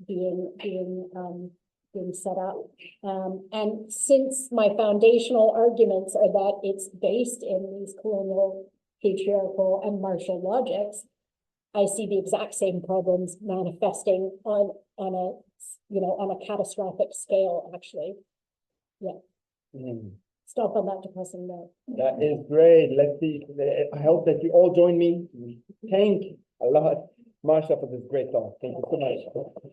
B: being set up. And since my foundational arguments are that it's based in these colonial, patriarchal, and martial logics, I see the exact same problems manifesting on a catastrophic scale, actually. Yeah. Stop on that depressing note.
A: That is great. Let's see. I hope that you all join me. Thank a lot, Marsha, for this great talk. Thank you so much.